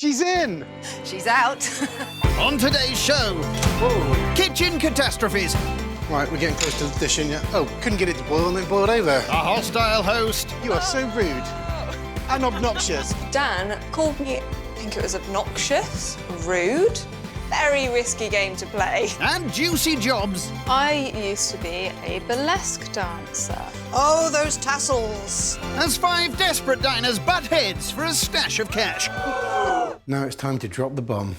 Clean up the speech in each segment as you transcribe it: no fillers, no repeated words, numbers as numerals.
She's in! She's out. On today's show, kitchen catastrophes, Right, we're getting close to the dish, yeah. Oh, couldn't get it to boil and it boiled over. a hostile host, You are so rude. And obnoxious. Dan called me, I think it was obnoxious, rude, very risky game to play. and juicy jobs. I used to be a burlesque dancer. Oh, those tassels. As 5 desperate diners butt heads for a stash of cash. Now it's time to drop the bomb.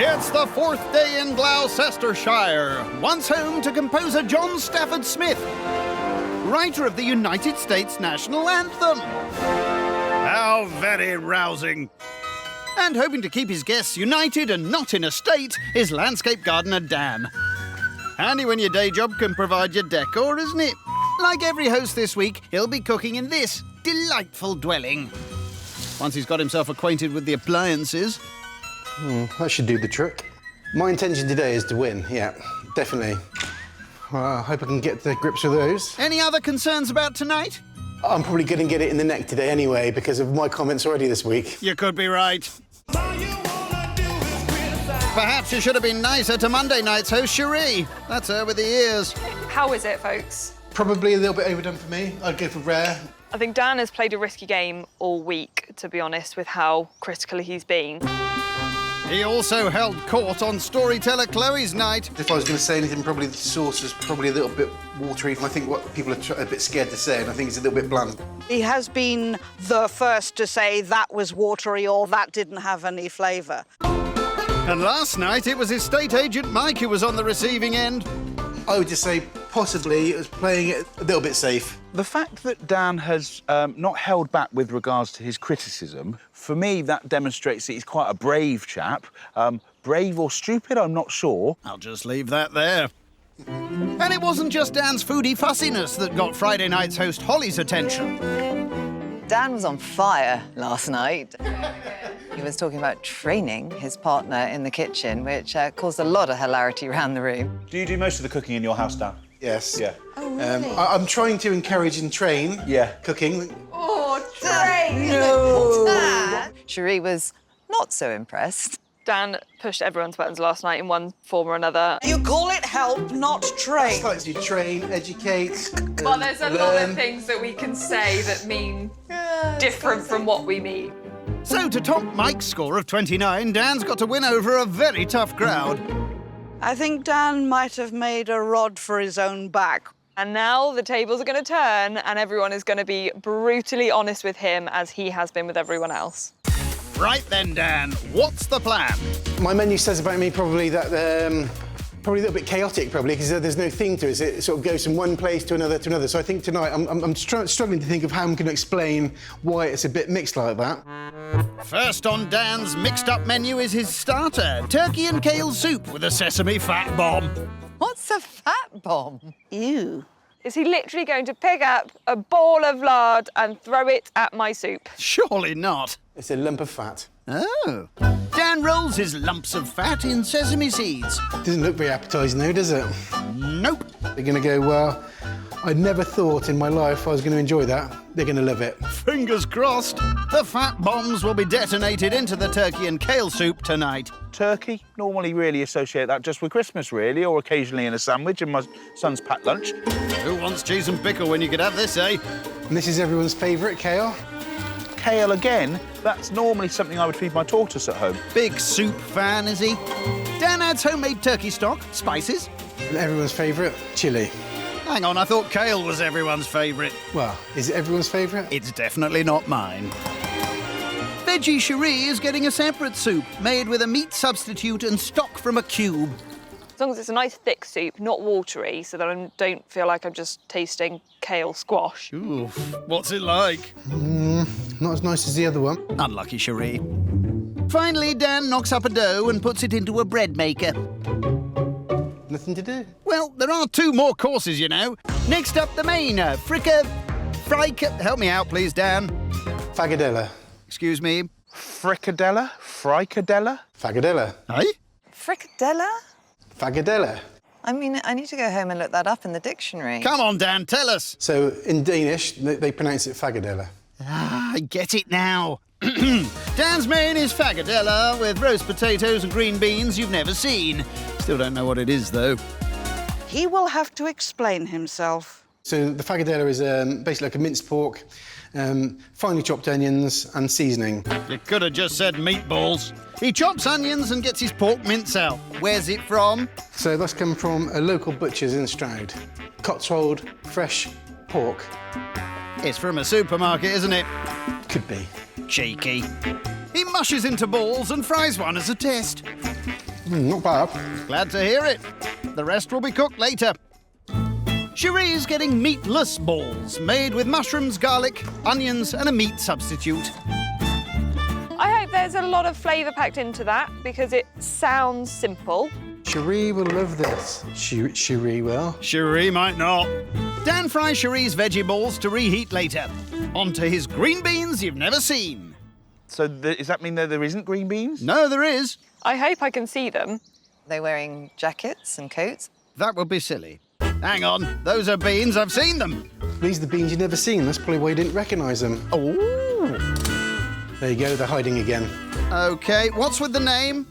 It's the 4th day in Gloucestershire, once home to composer John Stafford Smith, writer of the United States National Anthem. How very rousing. And hoping to keep his guests united and not in a state is landscape gardener Dan. Handy when your day job can provide your decor, isn't it? Like every host this week, he'll be cooking in this delightful dwelling. Once he's got himself acquainted with the appliances. That should do the trick. My intention today is to win, yeah, definitely. I hope I can get to grips with those. Any other concerns about tonight? I'm probably going to get it in the neck today anyway because of my comments already this week. You could be right. Perhaps you should have been nicer to Monday night's host, Cherie. That's her with the ears. How is it, folks? Probably a little bit overdone for me. I'd go for rare. I think Dan has played a risky game all week, to be honest, with how critical he's been. He also held court on storyteller Chloe's night. If I was going to say anything, probably the sauce is probably a little bit watery. I think what people are a bit scared to say, and I think it's a little bit bland. He has been the first to say that was watery or that didn't have any flavour. And last night, it was estate agent Mike who was on the receiving end. I would just say possibly it was playing it a little bit safe. The fact that Dan has not held back with regards to his criticism, for me, that demonstrates that he's quite a brave chap. Brave or stupid, I'm not sure. I'll just leave that there. And it wasn't just Dan's foodie fussiness that got Friday night's host Holly's attention. Dan was on fire last night. He was talking about training his partner in the kitchen, which caused a lot of hilarity around the room. Do you do most of the cooking in your house, Dan? Yes. Yeah. Oh, really? I'm trying to encourage and train cooking. Oh, train! No! Cherie was not so impressed. Dan pushed everyone's buttons last night in one form or another. You call it help, not train. It's like you train, educate, Well, there's a lot learn. of things that we can say that mean different from what we mean. So to top Mike's score of 29, Dan's got to win over a very tough crowd. I think Dan might have made a rod for his own back. And now the tables are going to turn and everyone is going to be brutally honest with him as he has been with everyone else. Right then, Dan, what's the plan? My menu says about me probably that probably a little bit chaotic, probably because there's no theme to it. It sort of goes from one place to another to another. So I think tonight I'm struggling to think of how I'm going to explain why it's a bit mixed like that. First on Dan's mixed-up menu is his starter, turkey and kale soup with a sesame fat bomb. What's a fat bomb? Ew. Is he literally going to pick up a ball of lard and throw it at my soup? Surely not. It's a lump of fat. Oh. Dan rolls his lumps of fat in sesame seeds. Doesn't look very appetising though, does it? Nope. They're going to go, well, I never thought in my life I was going to enjoy that. They're going to love it. Fingers crossed. The fat bombs will be detonated into the turkey and kale soup tonight. Turkey, normally really associate that just with Christmas, really, or occasionally in a sandwich in my son's packed lunch. Who wants cheese and pickle when you could have this, eh? And this is everyone's favourite, kale. Kale again, that's normally something I would feed my tortoise at home. Big soup fan, is he? Dan adds homemade turkey stock, spices. And everyone's favourite, chilli. Hang on, I thought kale was everyone's favourite. Well, is it everyone's favourite? It's definitely not mine. Veggie Cherie is getting a separate soup, made with a meat substitute and stock from a cube. As long as it's a nice thick soup, not watery, so that I don't feel like I'm just tasting kale squash. Ooh, what's it like? Not as nice as the other one. Unlucky Cherie. Finally, Dan knocks up a dough and puts it into a bread maker. Nothing to do. Well, there are 2 more courses, you know. Next up, the main, help me out, please, Dan. Fagadella. Excuse me. Fricadella? Fricadella? Fagadella. Hey? Fricadella? Fagadella. I mean, I need to go home and look that up in the dictionary. Come on, Dan, tell us. So in Danish, they pronounce it Fagadella. Ah, I get it now. Dan's main is fagadella with roast potatoes and green beans you've never seen. Still don't know what it is, though. He will have to explain himself. So the fagadella is basically like a minced pork, finely chopped onions and seasoning. You could have just said meatballs. He chops onions and gets his pork mince out. Where's it from? So that's come from a local butcher's in Stroud. Cotswold, fresh pork. It's from a supermarket, isn't it? Could be. Cheeky. He mushes into balls and fries one as a test. Not bad. Glad to hear it. The rest will be cooked later. Cherie's getting meatless balls made with mushrooms, garlic, onions and a meat substitute. I hope there's a lot of flavour packed into that because it sounds simple. Cherie will love this. Cherie will. Cherie might not. Dan fries Cherie's veggie balls to reheat later. On to his green beans you've never seen. So does that mean that there isn't green beans? No, there is. I hope I can see them. They're wearing jackets and coats. That would be silly. Hang on, those are beans, I've seen them. These are the beans you've never seen. That's probably why you didn't recognise them. Oh. There you go, they're hiding again. OK, what's with the name?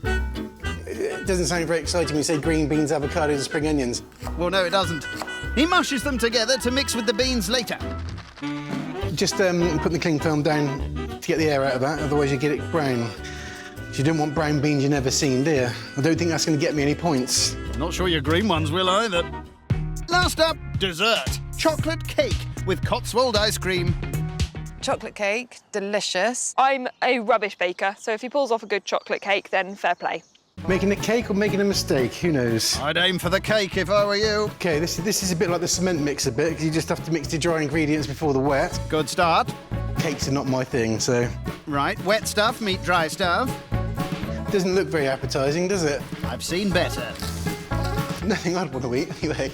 It doesn't sound very exciting when you say green beans, avocados and spring onions. Well, no, it doesn't. He mushes them together to mix with the beans later. Just put the cling film down to get the air out of that, otherwise you get it brown. You don't want brown beans you've never seen, do you? I don't think that's going to get me any points. Not sure your green ones will either. Last up, dessert. Chocolate cake with Cotswold ice cream. Chocolate cake, delicious. I'm a rubbish baker, so if he pulls off a good chocolate cake, then fair play. Making a cake or making a mistake, who knows? I'd aim for the cake if I were you. OK, this is a bit like the cement mix a bit, because you just have to mix the dry ingredients before the wet. Good start. Cakes are not my thing, so... Right, wet stuff meet dry stuff. Doesn't look very appetising, does it? I've seen better. Nothing I'd want to eat, anyway.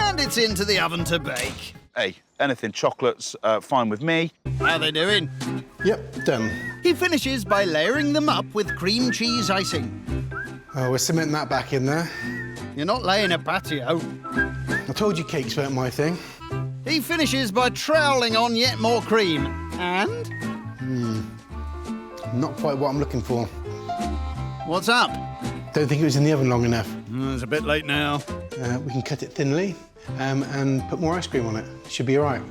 And it's into the oven to bake. Hey, anything chocolate's fine with me. How they doing? Yep, done. He finishes by layering them up with cream cheese icing. Oh, we're cementing that back in there. You're not laying a patio. I told you cakes weren't my thing. He finishes by troweling on yet more cream. And? Not quite what I'm looking for. What's up? Don't think it was in the oven long enough. It's a bit late now. We can cut it thinly and put more ice cream on it. Should be all right.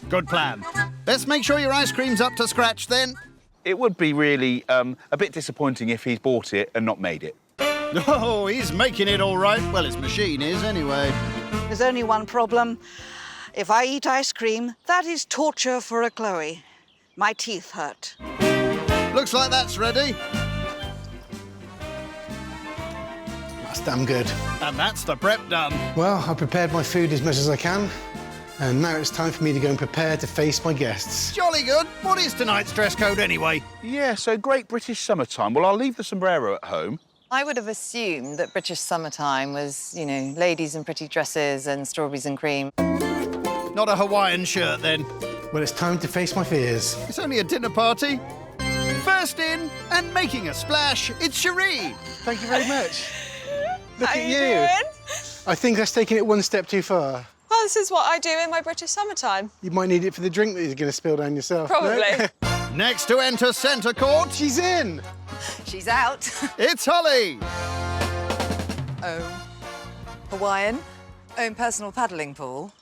Good plan. Let's make sure your ice cream's up to scratch then. It would be really a bit disappointing if he's bought it and not made it. Oh, he's making it all right. Well, his machine is anyway. There's only one problem. If I eat ice cream, that is torture for a Chloe. My teeth hurt. Looks like that's ready. That's damn good. And that's the prep done. Well, I prepared my food as much as I can, and now it's time for me to go and prepare to face my guests. Jolly good. What is tonight's dress code anyway? Yeah, so great British summertime. Well, I'll leave the sombrero at home. I would have assumed that British summertime was, you know, ladies in pretty dresses and strawberries and cream. Not a Hawaiian shirt then. Well, it's time to face my fears. It's only a dinner party. First in and making a splash, it's Cherie. Thank you very much. Look How at you you. doing? I think that's taking it one step too far. Well, this is what I do in my British summertime. You might need it for the drink that you're going to spill down yourself. no? Probably. Next to enter centre court, She's in. She's out. it's Holly. Hawaiian, own personal paddling pool.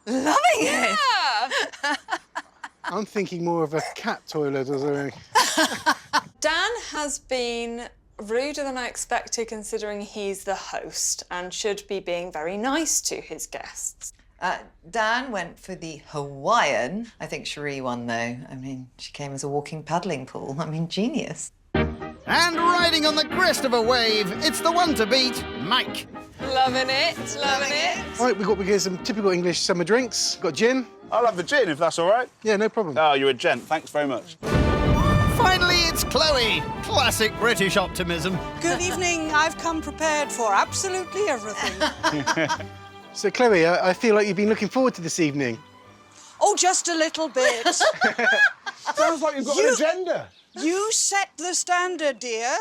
Loving it. Yeah. I'm thinking more of a cat toilet or something. Dan has been ruder than I expected considering he's the host and should be being very nice to his guests. Dan went for the Hawaiian. I think Cherie won, though. I mean, she came as a walking paddling pool. I mean, genius. And riding on the crest of a wave, it's the one to beat, Mike. Loving it, loving it. Right, we get some typical English summer drinks. Got gin. I'll have the gin, if that's all right. Yeah, no problem. Oh, you're a gent. Thanks very much. Finally, It's Chloe. Classic British optimism. Good evening. I've come prepared for absolutely everything. So, Chloe, I feel like you've been looking forward to this evening. Oh, just a little bit. Sounds like you've got an agenda. You set the standard, dear.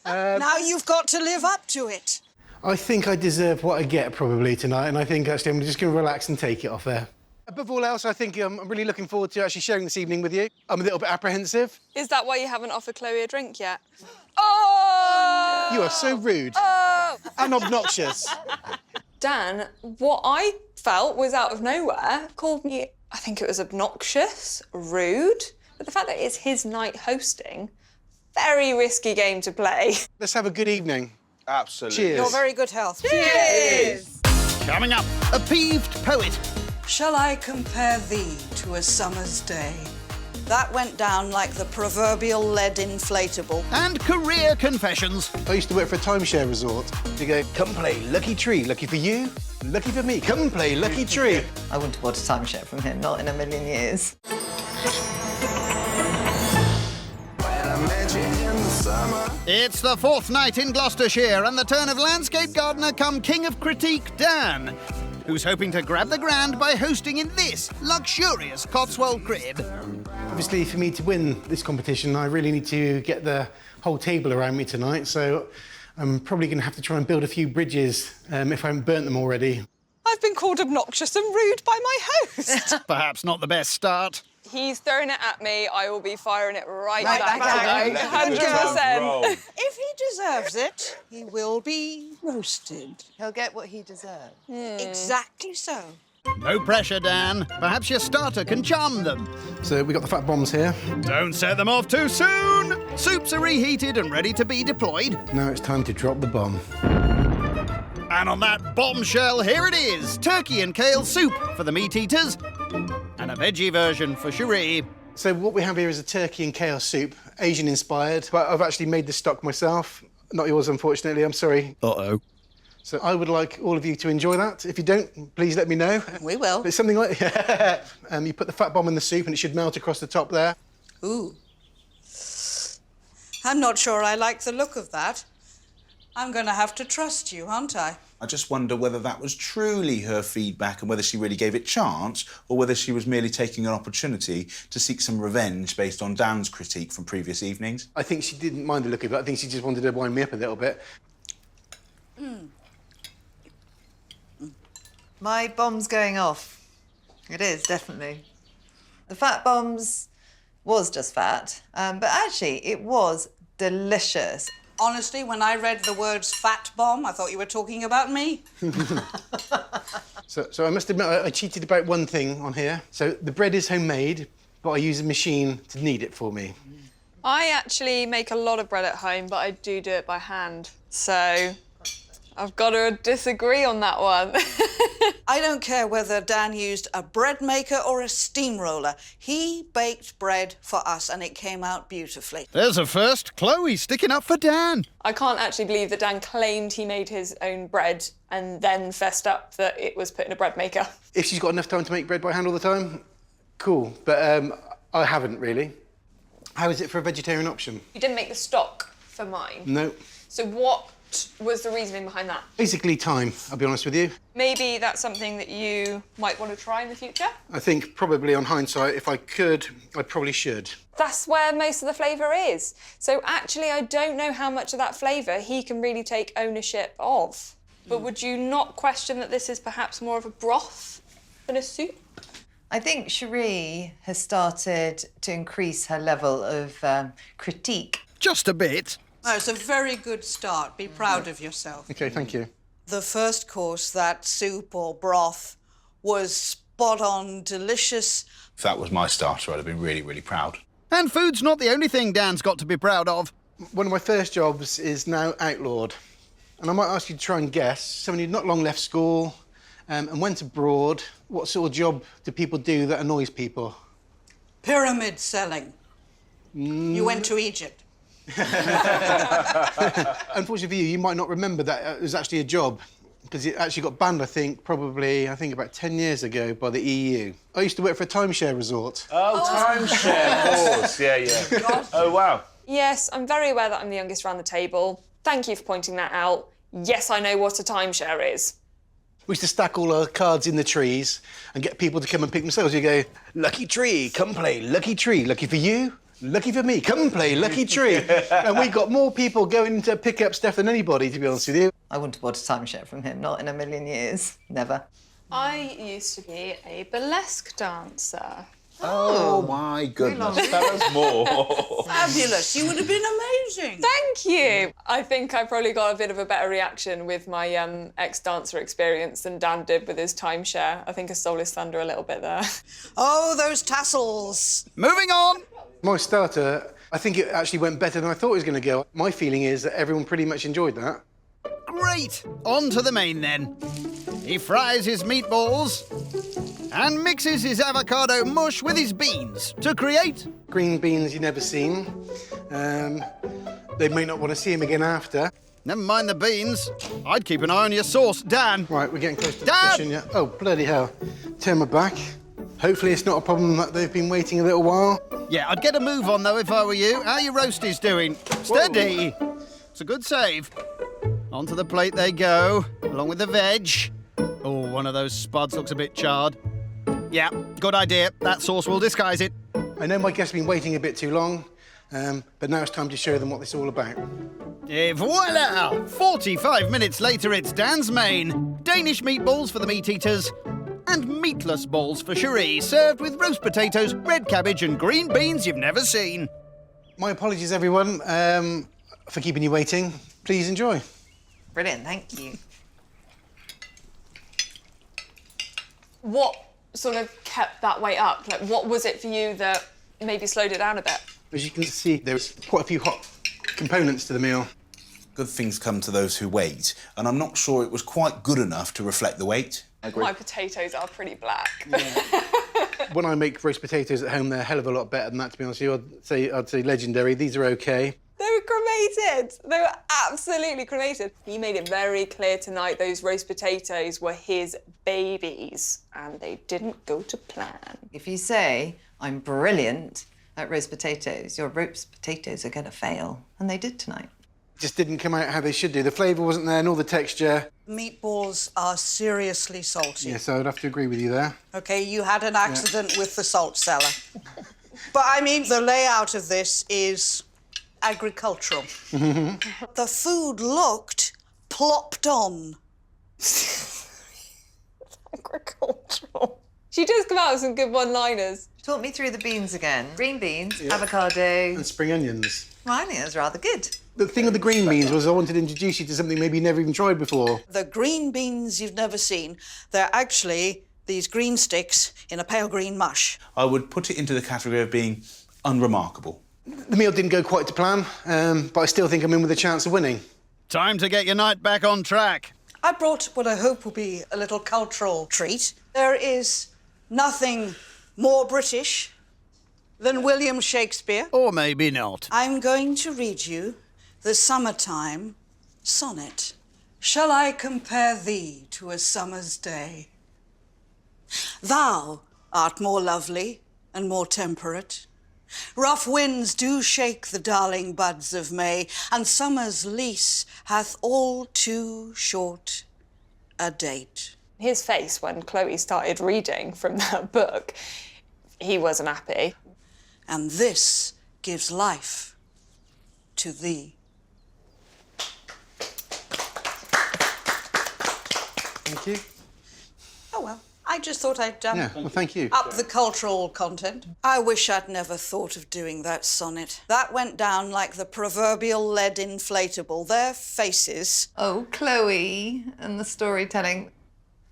Now you've got to live up to it. I think I deserve what I get probably tonight, and I think actually I'm just going to relax and take it off there. Above all else, I think I'm really looking forward to actually sharing this evening with you. I'm a little bit apprehensive. Is that why you haven't offered Chloe a drink yet? Oh! You are so rude and obnoxious. Dan, what I felt was out of nowhere, called me, I think it was obnoxious, rude. But the fact that it's his night hosting, very risky game to play. Let's have a good evening. Absolutely. Cheers. Your very good health. Cheers! Coming up, a peeved poet. Shall I compare thee to a summer's day? That went down like the proverbial lead inflatable. And career confessions. I used to work for a timeshare resort. You go, come play Lucky Tree. Lucky for you, lucky for me. Come play Lucky Tree. I wouldn't have bought a timeshare from him, not in a million years. It's the fourth night in Gloucestershire and the turn of landscape gardener come king of critique Dan, who's hoping to grab the grand by hosting in this luxurious Cotswold crib. Obviously, for me to win this competition, I really need to get the whole table around me tonight, so I'm probably going to have to try and build a few bridges if I haven't burnt them already. I've been called obnoxious and rude by my host. Perhaps not the best start. He's throwing it at me, I will be firing it right Right back back at at him. you. 100%. If he deserves it, he will be roasted. He'll get what he deserves. Exactly so. No pressure, Dan. Perhaps your starter can charm them. So we got the fat bombs here. Don't set them off too soon. Soups are reheated and ready to be deployed. Now it's time to drop the bomb. And on that bombshell, here it is. Turkey and kale soup for the meat eaters and a veggie version for Cherie. So what we have here is a turkey and kale soup, Asian inspired, but I've actually made the stock myself. Not yours, unfortunately, I'm sorry. Uh-oh. So I would like all of you to enjoy that. If you don't, please let me know. We will. It's something like, you put the fat bomb in the soup and it should melt across the top there. Ooh. I'm not sure I like the look of that. I'm going to have to trust you, aren't I? I just wonder whether that was truly her feedback and whether she really gave it chance or whether she was merely taking an opportunity to seek some revenge based on Dan's critique from previous evenings. I think she didn't mind the look of it. I think she just wanted to wind me up a little bit. My bomb's going off. It is, definitely. The fat bombs was just fat, but actually it was delicious. Honestly, when I read the words fat bomb, I thought you were talking about me. So I must admit, I cheated about one thing on here. So the bread is homemade, but I use a machine to knead it for me. I actually make a lot of bread at home, but I do it by hand. So I've got to disagree on that one. I don't care whether Dan used a bread maker or a steamroller. He baked bread for us and it came out beautifully. There's a first. Chloe sticking up for Dan. I can't actually believe that Dan claimed he made his own bread and then fessed up that it was put in a bread maker. If she's got enough time to make bread by hand all the time, cool. But I haven't really. How is it for a vegetarian option? You didn't make the stock for mine. No. So what was the reasoning behind that? Basically time, I'll be honest with you. Maybe that's something that you might want to try in the future? I think probably on hindsight, if I could, I probably should. That's where most of the flavour is. So actually, I don't know how much of that flavour he can really take ownership of. But would you not question that this is perhaps more of a broth than a soup? I think Cherie has started to increase her level of critique. Just a bit. Oh, it's a very good start. Be proud of yourself. OK, thank you. The first course, that soup or broth, was spot on, delicious. If that was my starter, I'd have been really, really proud. And food's not the only thing Dan's got to be proud of. One of my first jobs is now outlawed. And I might ask you to try and guess, someone who'd not long left school and went abroad, what sort of job do people do that annoys people? Pyramid selling. You went to Egypt. Unfortunately for you, you might not remember that it was actually a job. because it actually got banned, I think, about 10 years ago by the EU. I used to work for a timeshare resort. Oh, timeshare, of course. Yeah, yeah. Oh, wow. Yes, I'm very aware that I'm the youngest around the table. Thank you for pointing that out. Yes, I know what a timeshare is. We used to stack all our cards in the trees and get people to come and pick themselves. You go, lucky tree, come play, lucky tree. Lucky for you, lucky for me, come play, lucky tree. And we got more people going to pick up stuff than anybody, to be honest with you. I wouldn't have bought a timeshare from him, not in a million years. Never. I used to be a burlesque dancer. Oh, my goodness. Tell us more. Fabulous. You would have been amazing. Thank you. I think I probably got a bit of a better reaction with my ex-dancer experience than Dan did with his timeshare. I think I stole his thunder a little bit there. Oh, those tassels. Moving on. My starter, I think it actually went better than I thought it was going to go. My feeling is that everyone pretty much enjoyed that. Great. On to the main then. He fries his meatballs and mixes his avocado mush with his beans to create... Green beans you've never seen. They may not want to see him again after. Never mind the beans. I'd keep an eye on your sauce, Dan. Right, we're getting close to Dad! finishing, yeah. Oh, bloody hell. Turn my back. Hopefully it's not a problem that they've been waiting a little while. Yeah, I'd get a move on, though, if I were you. How are your roasties doing? Steady. It's a good save. Onto the plate they go, along with the veg. Oh, one of those spuds looks a bit charred. Yeah, good idea. That sauce will disguise it. I know my guests have been waiting a bit too long, but now it's time to show them what this is all about. Et voila! 45 minutes later, it's Dan's main. Danish meatballs for the meat eaters and meatless balls for Cherie, served with roast potatoes, red cabbage and green beans you've never seen. My apologies, everyone, for keeping you waiting. Please enjoy. Brilliant, thank you. What sort of kept that weight up? Like, what was it for you that maybe slowed it down a bit? As you can see, there's quite a few hot components to the meal. Good things come to those who wait, and I'm not sure it was quite good enough to reflect the wait. My potatoes are pretty black. When I make roast potatoes at home, they're a hell of a lot better than that, to be honest with you. I'd say legendary. These are okay. They were cremated. They were absolutely cremated. He made it very clear tonight those roast potatoes were his babies, and they didn't go to plan. If you say, I'm brilliant at roast potatoes, your roast potatoes are going to fail. And they did tonight. Just didn't come out how they should do. The flavour wasn't there, nor the texture. Meatballs are seriously salty. Yes, I would have to agree with you there. OK, you had an accident with the salt cellar. But, I mean, the layout of this is agricultural. The food looked plopped on. Agricultural. She does come out with some good one-liners. Talk me through the beans again. Green beans, avocado. And spring onions. Well, I think that's rather good. The thing with the green beans was I wanted to introduce you to something maybe you never even tried before. The green beans you've never seen, they're actually these green sticks in a pale green mush. I would put it into the category of being unremarkable. The meal didn't go quite to plan, but I still think I'm in with a chance of winning. Time to get your night back on track. I brought what I hope will be a little cultural treat. There is nothing more British than William Shakespeare. Or maybe not. I'm going to read you the Summertime Sonnet. Shall I compare thee to a summer's day? Thou art more lovely and more temperate. Rough winds do shake the darling buds of May, and summer's lease hath all too short a date. His face when Chloe started reading from that book, he wasn't happy. And this gives life to thee. Thank you. Oh, well, I just thought I'd Yeah, well, thank you. up the cultural content. I wish I'd never thought of doing that sonnet. That went down like the proverbial lead inflatable. Their faces. Oh, Chloe and the storytelling.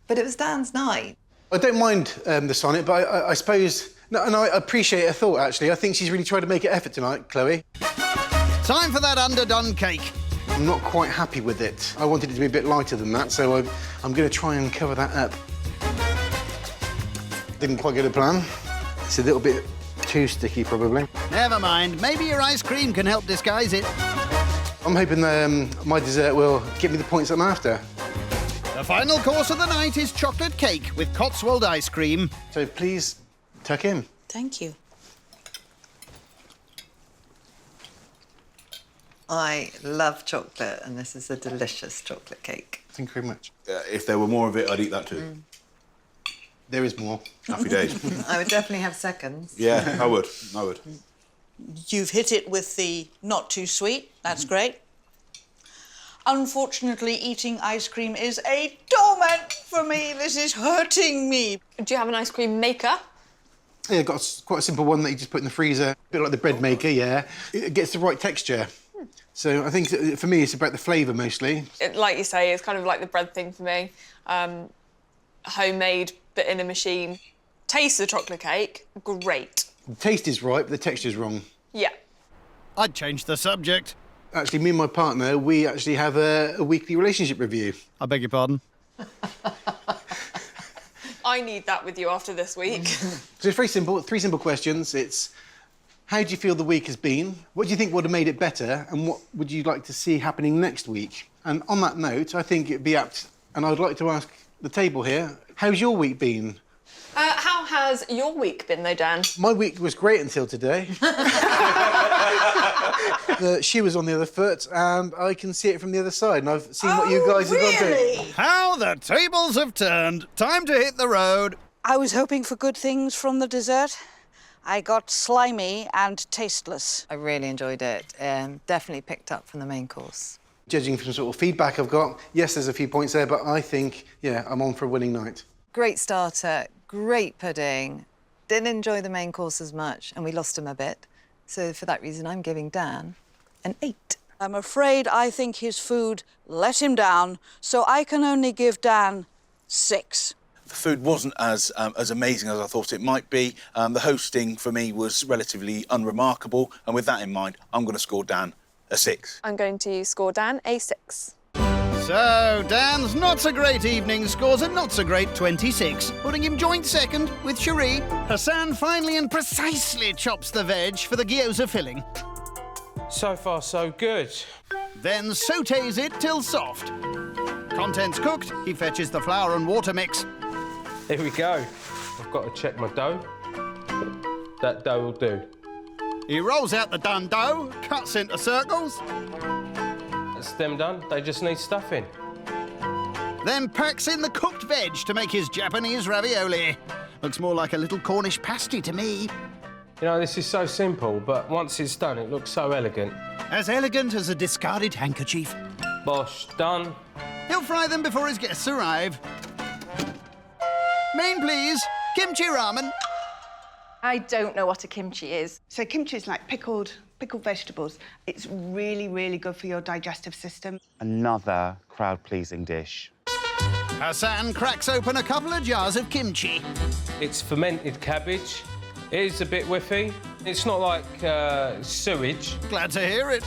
But it was Dan's night. I don't mind the sonnet, but I suppose... No, and I appreciate her thought, actually. I think she's really tried to make an effort tonight, Chloe. Time for that underdone cake. I'm not quite happy with it. I wanted it to be a bit lighter than that, so I'm going to try and cover that up. Didn't quite go to plan. It's a little bit too sticky, probably. Never mind. Maybe your ice cream can help disguise it. I'm hoping my dessert will give me the points I'm after. The final course of the night is chocolate cake with Cotswold ice cream. So please, tuck in. Thank you. I love chocolate, and this is a delicious chocolate cake. Thank you very much. If there were more of it, I'd eat that too. There is more. Happy days. I would definitely have seconds. Yeah, I would. You've hit it with the not too sweet. That's great. Unfortunately, eating ice cream is a torment for me. This is hurting me. Do you have an ice cream maker? Yeah, got quite a simple one that you just put in the freezer. A bit like the bread maker, yeah. It gets the right texture. So I think for me, it's about the flavour mostly. Like you say, it's kind of like the bread thing for me. Homemade, but in a machine. Taste the chocolate cake, great. The taste is right, but the texture's wrong. Yeah. I'd change the subject. Actually, me and my partner, we actually have a weekly relationship review. I beg your pardon? I need that with you after this week. So it's very simple, 3 simple questions. It's, how do you feel the week has been? What do you think would have made it better? And what would you like to see happening next week? And on that note, I think it'd be apt, and I'd like to ask the table here, how's your week been? How has your week been, though, Dan? My week was great until today. The shoe was on the other foot, and I can see it from the other side, and I've seen what you guys have gone through. How the tables have turned. Time to hit the road. I was hoping for good things from the dessert. I got slimy and tasteless. I really enjoyed it. Definitely picked up from the main course. Judging from sort of feedback I've got, yes, there's a few points there, but I think, yeah, I'm on for a winning night. Great starter, great pudding. Didn't enjoy the main course as much, and we lost him a bit. So for that reason, I'm giving Dan an 8. I'm afraid I think his food let him down, so I can only give Dan 6. The food wasn't as amazing as I thought it might be. The hosting, for me, was relatively unremarkable. And with that in mind, I'm going to score Dan a 6. I'm going to score Dan a 6. So, Dan's not-so-great evening scores a not-so-great 26, putting him joint second with Cherie. Hassan finally and precisely chops the veg for the gyoza filling. So far, so good. Then sautés it till soft. Contents cooked, he fetches the flour and water mix. Here we go. I've got to check my dough. That dough will do. He rolls out the done dough, cuts into circles. That's them done. They just need stuffing. Then packs in the cooked veg to make his Japanese ravioli. Looks more like a little Cornish pasty to me. You know, this is so simple, but once it's done, it looks so elegant. As elegant as a discarded handkerchief. Bosh, done. He'll fry them before his guests arrive. Main, please. Kimchi ramen. I don't know what a kimchi is. So kimchi is like pickled vegetables. It's really, really good for your digestive system. Another crowd-pleasing dish. Hassan cracks open a couple of jars of kimchi. It's fermented cabbage. It is a bit whiffy. It's not like sewage. Glad to hear it.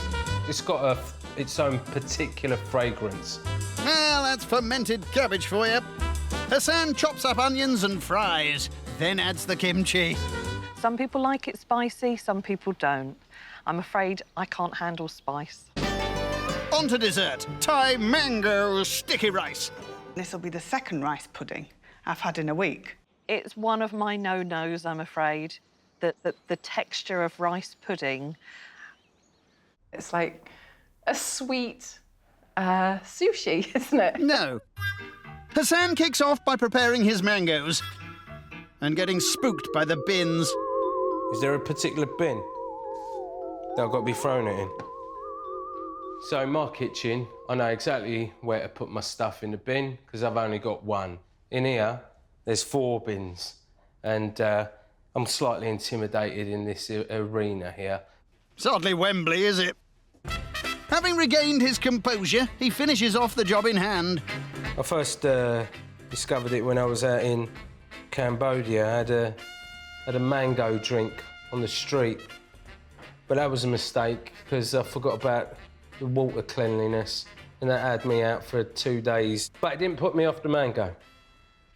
It's got its own particular fragrance. Well, that's fermented cabbage for you. Hassan chops up onions and fries, then adds the kimchi. Some people like it spicy, some people don't. I'm afraid I can't handle spice. On to dessert. Thai mango sticky rice. This will be the second rice pudding I've had in a week. It's one of my no-nos, I'm afraid. The texture of rice pudding. It's like a sweet sushi, isn't it? No. Hassan kicks off by preparing his mangoes and getting spooked by the bins. Is there a particular bin that I've got to be throwing it in? So in my kitchen, I know exactly where to put my stuff in the bin because I've only got one. In here, there's 4 bins, and I'm slightly intimidated in this arena here. It's hardly Wembley, is it? Having regained his composure, he finishes off the job in hand. I first discovered it when I was out in Cambodia. I had a mango drink on the street, but that was a mistake because I forgot about the water cleanliness, and that had me out for 2 days. But it didn't put me off the mango.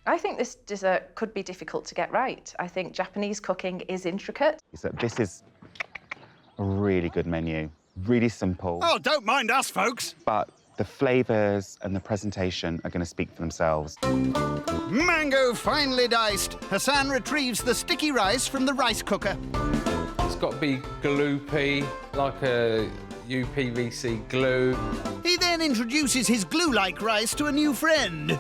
I think this dessert could be difficult to get right. I think Japanese cooking is intricate. This is a really good menu. Really simple. Oh, don't mind us, folks. But The flavours and the presentation are going to speak for themselves. Mango finely diced. Hassan retrieves the sticky rice from the rice cooker. It's got to be gloopy, like a UPVC glue. He then introduces his glue-like rice to a new friend.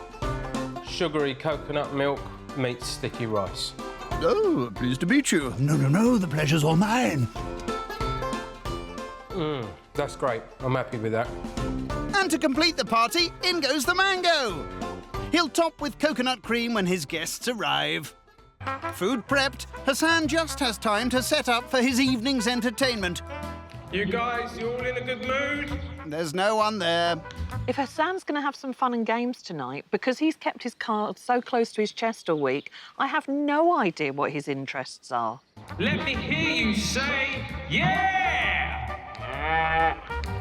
Sugary coconut milk meets sticky rice. Oh, pleased to meet you. No, the pleasure's all mine. That's great. I'm happy with that. And to complete the party, in goes the mango. He'll top with coconut cream when his guests arrive. Food prepped, Hassan just has time to set up for his evening's entertainment. You guys, you all in a good mood? There's no one there. If Hassan's going to have some fun and games tonight, because he's kept his cards so close to his chest all week, I have no idea what his interests are. Let me hear you say, yeah!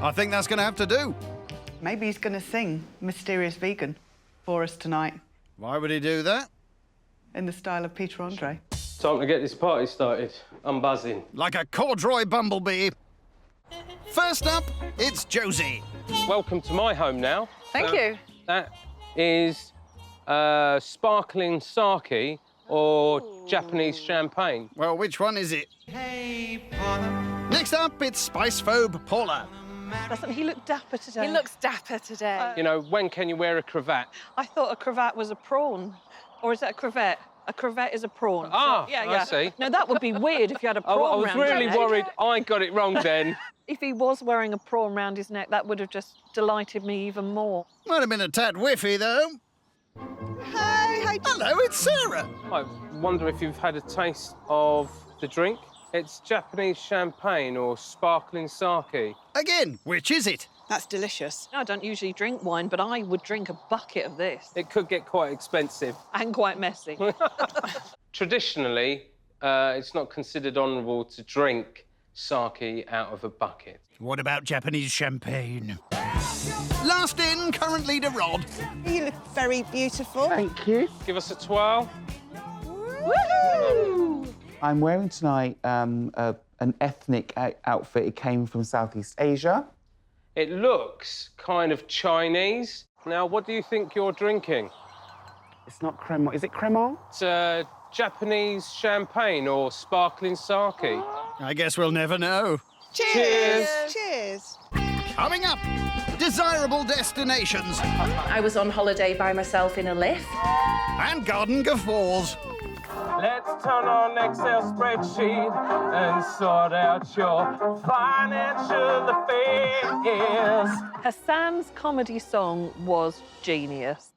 I think that's going to have to do. Maybe he's going to sing Mysterious Vegan for us tonight, Why would he do that? in the style of Peter Andre. Time to get this party started. I'm buzzing. Like a corduroy bumblebee. First up, it's Josie. Welcome to my home now. Thank you. That is sparkling sake or Japanese champagne. Well, which one is it? Next up, it's Spice Phobe Paula. Doesn't he look dapper today? He looks dapper today. You know, when can you wear a cravat? I thought a cravat was a prawn. Or is that a crevette? A crevette is a prawn. Ah, yeah, I yeah. see. No, that would be weird if you had a prawn I was round really your neck. worried I got it wrong then. If he was wearing a prawn round his neck, that would have just delighted me even more. Might have been a tad whiffy, though. Hi. Hello, it's Sarah. I wonder if you've had a taste of the drink. It's Japanese champagne or sparkling sake. Again, which is it? That's delicious. I don't usually drink wine, but I would drink a bucket of this. It could get quite expensive. And quite messy. Traditionally, it's not considered honourable to drink sake out of a bucket. What about Japanese champagne? Last in, current leader Rod. You look very beautiful. Thank you. Give us a twirl. Woohoo! I'm wearing tonight an ethnic outfit. It came from Southeast Asia. It looks kind of Chinese. Now, what do you think you're drinking? It's not cremant. Is it cremant? It's Japanese champagne or sparkling sake. I guess we'll never know. Cheers. Cheers. Coming up, desirable destinations I was on holiday by myself in a lift. and garden guffaws. Let's turn on Excel spreadsheet and sort out your financial affairs. Hassan's comedy song was genius.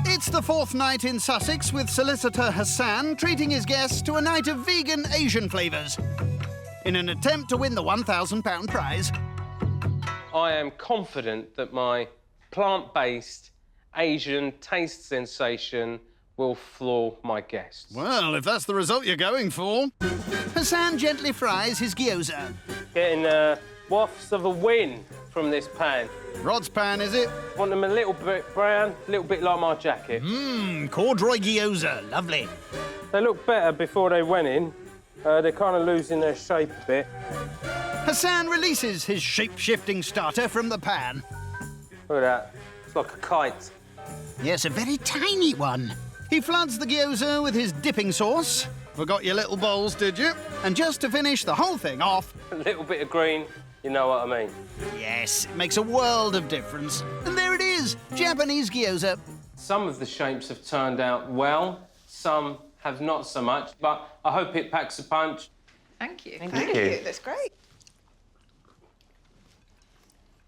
It's the fourth night in Sussex with solicitor Hassan treating his guests to a night of vegan Asian flavours in an attempt to win the £1,000 prize. I am confident that my plant-based Asian taste sensation will floor my guests. Well, if that's the result you're going for. Hassan gently fries his gyoza. Getting wafts of a win from this pan. Rod's pan, is it? Want them a little bit brown, a little bit like my jacket. Corduroy gyoza, lovely. They look better before they went in. They're kind of losing their shape a bit. Hassan releases his shape-shifting starter from the pan. Look at that. It's like a kite. Yes, a very tiny one. He floods the gyoza with his dipping sauce. Forgot your little bowls, did you? And just to finish the whole thing off... A little bit of green, you know what I mean. Yes, it makes a world of difference. And there it is, Japanese gyoza. Some of the shapes have turned out well, some have not so much, but I hope it packs a punch. Thank you. Thank you. That's great.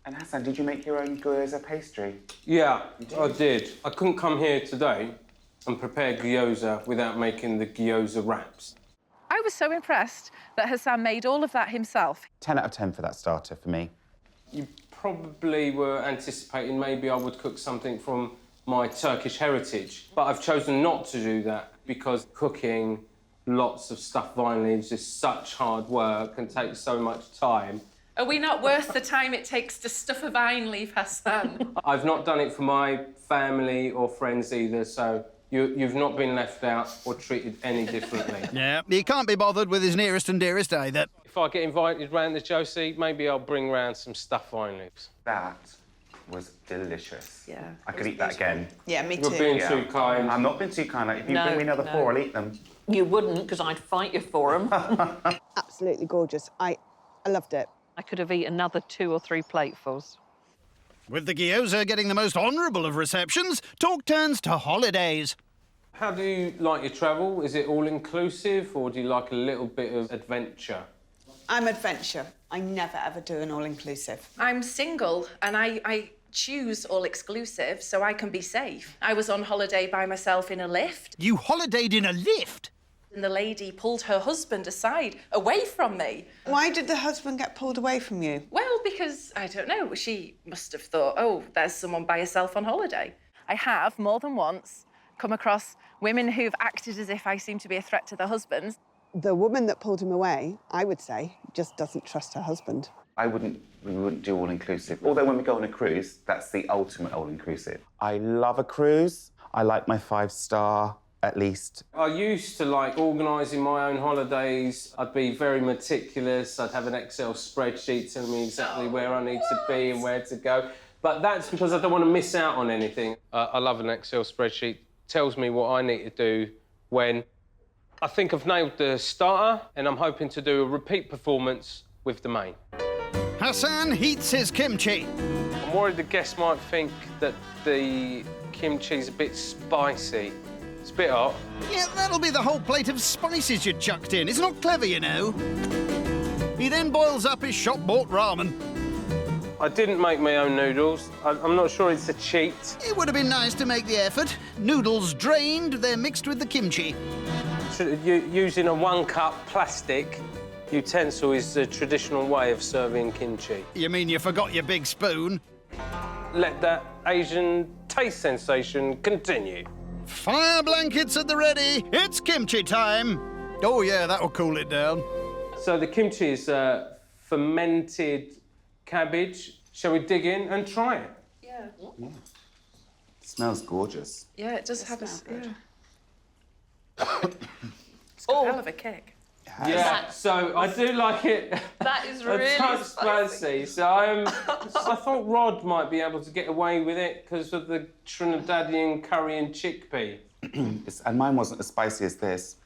And Hassan, did you make your own gyoza pastry? Yeah, I did. I couldn't come here today and prepare gyoza without making the gyoza wraps. I was so impressed that Hassan made all of that himself. 10 out of 10 for that starter for me. You probably were anticipating maybe I would cook something from my Turkish heritage, but I've chosen not to do that because cooking lots of stuffed vine leaves is such hard work and takes so much time. Are we not worth the time it takes to stuff a vine leaf, Hassan? I've not done it for my family or friends either, so you've not been left out or treated any differently. Yeah, he can't be bothered with his nearest and dearest either. If I get invited round to Josie, maybe I'll bring round some stuffed vine leaves. That was delicious. Yeah. I could eat that again. Yeah, me You're too. being too kind. I'm not being too kind. If you No, bring me another no. 4, I'll eat them. You wouldn't, because I'd fight you for them. Absolutely gorgeous. I loved it. I could have eaten another 2 or 3 platefuls. With the gyoza getting the most honourable of receptions, talk turns to holidays. How do you like your travel? Is it all-inclusive, or do you like a little bit of adventure? I'm adventure. I never, ever do an all-inclusive. I'm single and I choose all-exclusive so I can be safe. I was on holiday by myself in a lift. You holidayed in a lift? And the lady pulled her husband aside, away from me. Why did the husband get pulled away from you? Well, because, I don't know, she must have thought, oh, there's someone by herself on holiday. I have, more than once, come across women who've acted as if I seem to be a threat to their husbands. The woman that pulled him away, I would say, just doesn't trust her husband. We wouldn't do all-inclusive. Although when we go on a cruise, that's the ultimate all-inclusive. I love a cruise. I like my 5-star, at least. I used to like organising my own holidays. I'd be very meticulous. I'd have an Excel spreadsheet telling me exactly where I need to be and where to go. But that's because I don't want to miss out on anything. I love an Excel spreadsheet. Tells me what I need to do when. I think I've nailed the starter, and I'm hoping to do a repeat performance with the main. Hassan heats his kimchi. I'm worried the guests might think that the kimchi's a bit spicy. It's a bit hot. Yeah, that'll be the whole plate of spices you chucked in. It's not clever, you know. He then boils up his shop-bought ramen. I didn't make my own noodles. I'm not sure it's a cheat. It would have been nice to make the effort. Noodles drained, they're mixed with the kimchi. Using a 1-cup plastic utensil is the traditional way of serving kimchi. You mean you forgot your big spoon? Let that Asian taste sensation continue. Fire blankets at the ready. It's kimchi time. Oh, yeah, that'll cool it down. So the kimchi is fermented cabbage. Shall we dig in and try it? Yeah. It smells gorgeous. Yeah, it does have a... Yeah. It's got a hell of a kick. Yeah, so I do like it. That is really a touch spicy. So I thought Rod might be able to get away with it because of the Trinidadian curry and chickpea. And mine wasn't as spicy as this.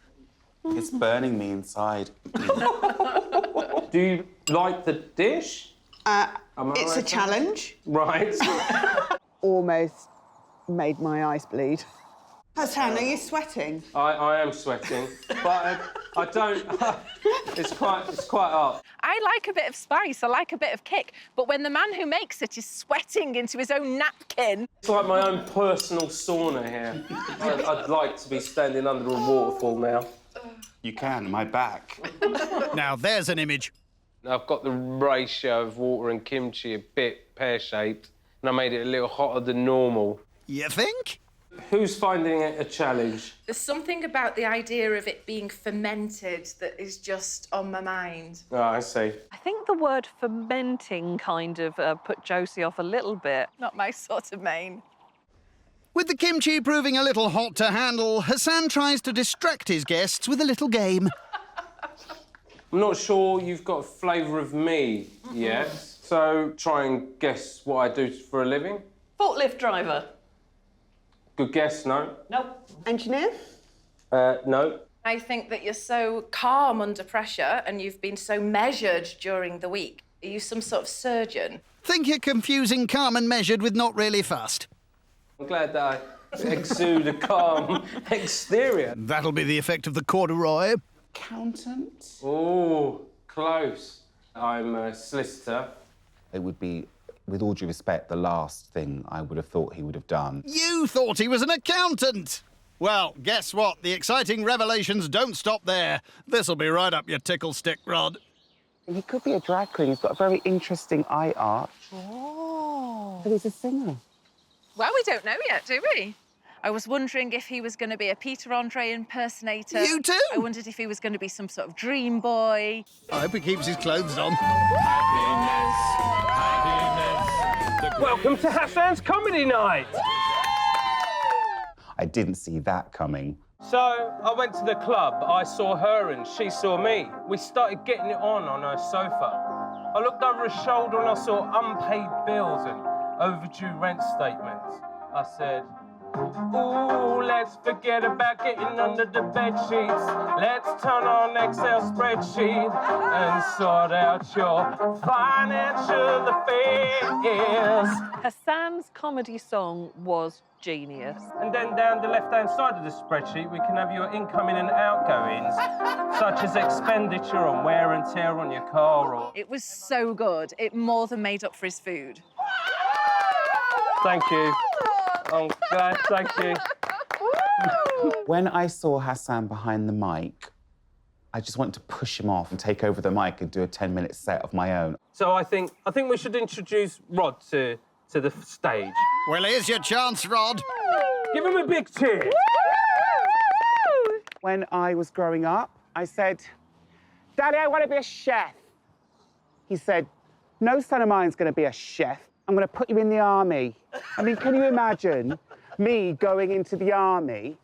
It's burning me inside. Do you like the dish? It's a challenge. Right. Almost made my eyes bleed. Hassan, are you sweating? I am sweating, but I don't. It's quite hot. I like a bit of spice, I like a bit of kick, but when the man who makes it is sweating into his own napkin... It's like my own personal sauna here. I'd like to be standing under a waterfall now. You can, my back. Now, there's an image. I've got the ratio of water and kimchi a bit pear-shaped, and I made it a little hotter than normal. You think? Who's finding it a challenge? There's something about the idea of it being fermented that is just on my mind. Oh, I see. I think the word fermenting kind of put Josie off a little bit. Not my sort of main. With the kimchi proving a little hot to handle, Hassan tries to distract his guests with a little game. I'm not sure you've got a flavour of me yet, so try and guess what I do for a living. Forklift driver. Good guess, no? Nope. Engineer? No. I think that you're so calm under pressure and you've been so measured during the week. Are you some sort of surgeon? Think you're confusing calm and measured with not really fussed. I'm glad that I exude a calm exterior. That'll be the effect of the corduroy. Accountant? Oh, close. I'm a solicitor. It would be, with all due respect, the last thing I would have thought he would have done. You thought he was an accountant! Well, guess what? The exciting revelations don't stop there. This'll be right up your tickle stick, Rod. He could be a drag queen. He's got a very interesting eye arch. Oh. But he's a singer. Well, we don't know yet, do we? I was wondering if he was going to be a Peter Andre impersonator. You too? I wondered if he was going to be some sort of dream boy. I hope he keeps his clothes on. Welcome to Hassan's Comedy Night! I didn't see that coming So I went to the club, I saw her and she saw me. We started getting it on her sofa. I looked over her shoulder and I saw unpaid bills and overdue rent statements. I said, ooh, let's forget about getting under the bed sheets. Let's turn on Excel spreadsheet and sort out your financial affairs. Hassan's comedy song was genius. And then down the left-hand side of the spreadsheet, we can have your incoming and outgoings, such as expenditure on wear and tear on your car or... It was so good. It more than made up for his food. Thank you. Oh, God, thank you. When I saw Hassan behind the mic, I just wanted to push him off and take over the mic and do a 10-minute set of my own. So I think we should introduce Rod to the stage. Well, here's your chance, Rod. Give him a big cheer. When I was growing up, I said, Daddy, I want to be a chef. He said, no son of mine's going to be a chef. I'm going to put you in the army. I mean, can you imagine me going into the army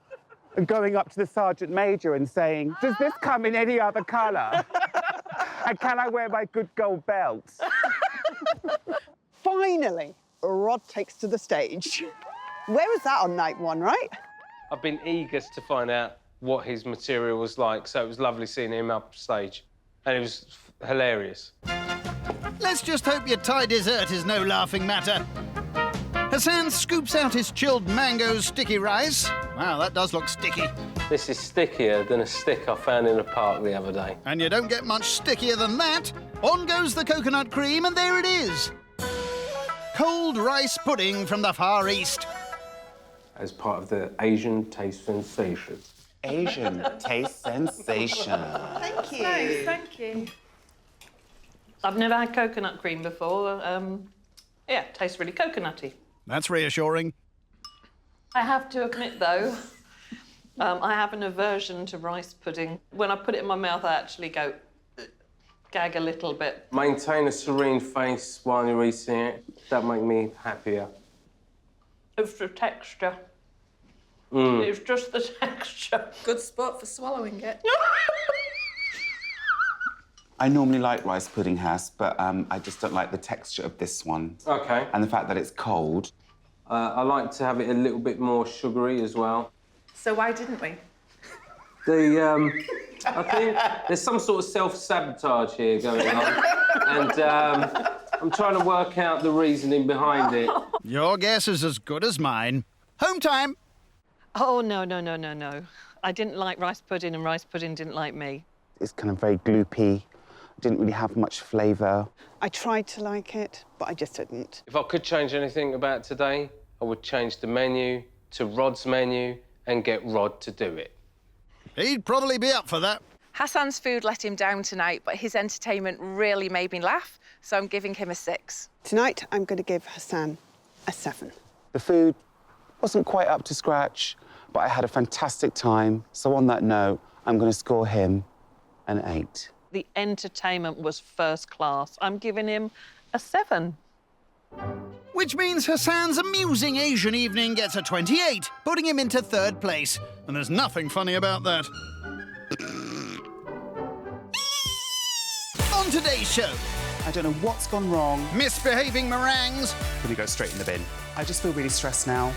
and going up to the sergeant major and saying, does this come in any other colour? And can I wear my good gold belt? Finally, Rod takes to the stage. Where was that on night one, right? I've been eager to find out what his material was like, so it was lovely seeing him up stage. And it was hilarious. Let's just hope your Thai dessert is no laughing matter. Hassan scoops out his chilled mango sticky rice. Wow, that does look sticky. This is stickier than a stick I found in a park the other day. And you don't get much stickier than that. On goes the coconut cream, and there it is. Cold rice pudding from the Far East. As part of the Asian taste sensation. Asian taste sensation. Thank you. Nice, thank you. I've never had coconut cream before. Yeah, it tastes really coconutty. That's reassuring. I have to admit, though, I have an aversion to rice pudding. When I put it in my mouth, I actually go, gag a little bit. Maintain a serene face while you're eating it. That'll make me happier. It's the texture. It's just the texture. Good spot for swallowing it. I normally like rice pudding, Has, but I just don't like the texture of this one. OK. And the fact that it's cold. I like to have it a little bit more sugary as well. So why didn't we? I think there's some sort of self-sabotage here going on. And I'm trying to work out the reasoning behind it. Your guess is as good as mine. Home time. Oh, no. I didn't like rice pudding and rice pudding didn't like me. It's kind of very gloopy. Didn't really have much flavour. I tried to like it, but I just didn't. If I could change anything about today, I would change the menu to Rod's menu and get Rod to do it. He'd probably be up for that. Hassan's food let him down tonight, but his entertainment really made me laugh, so I'm giving him a 6. Tonight, I'm going to give Hassan a 7. The food wasn't quite up to scratch, but I had a fantastic time. So on that note, I'm going to score him an 8. The entertainment was first class. I'm giving him a 7. Which means Hassan's amusing Asian evening gets a 28, putting him into 3rd place. And there's nothing funny about that. On today's show, I don't know what's gone wrong. misbehaving meringues, Can we go straight in the bin? I just feel really stressed now.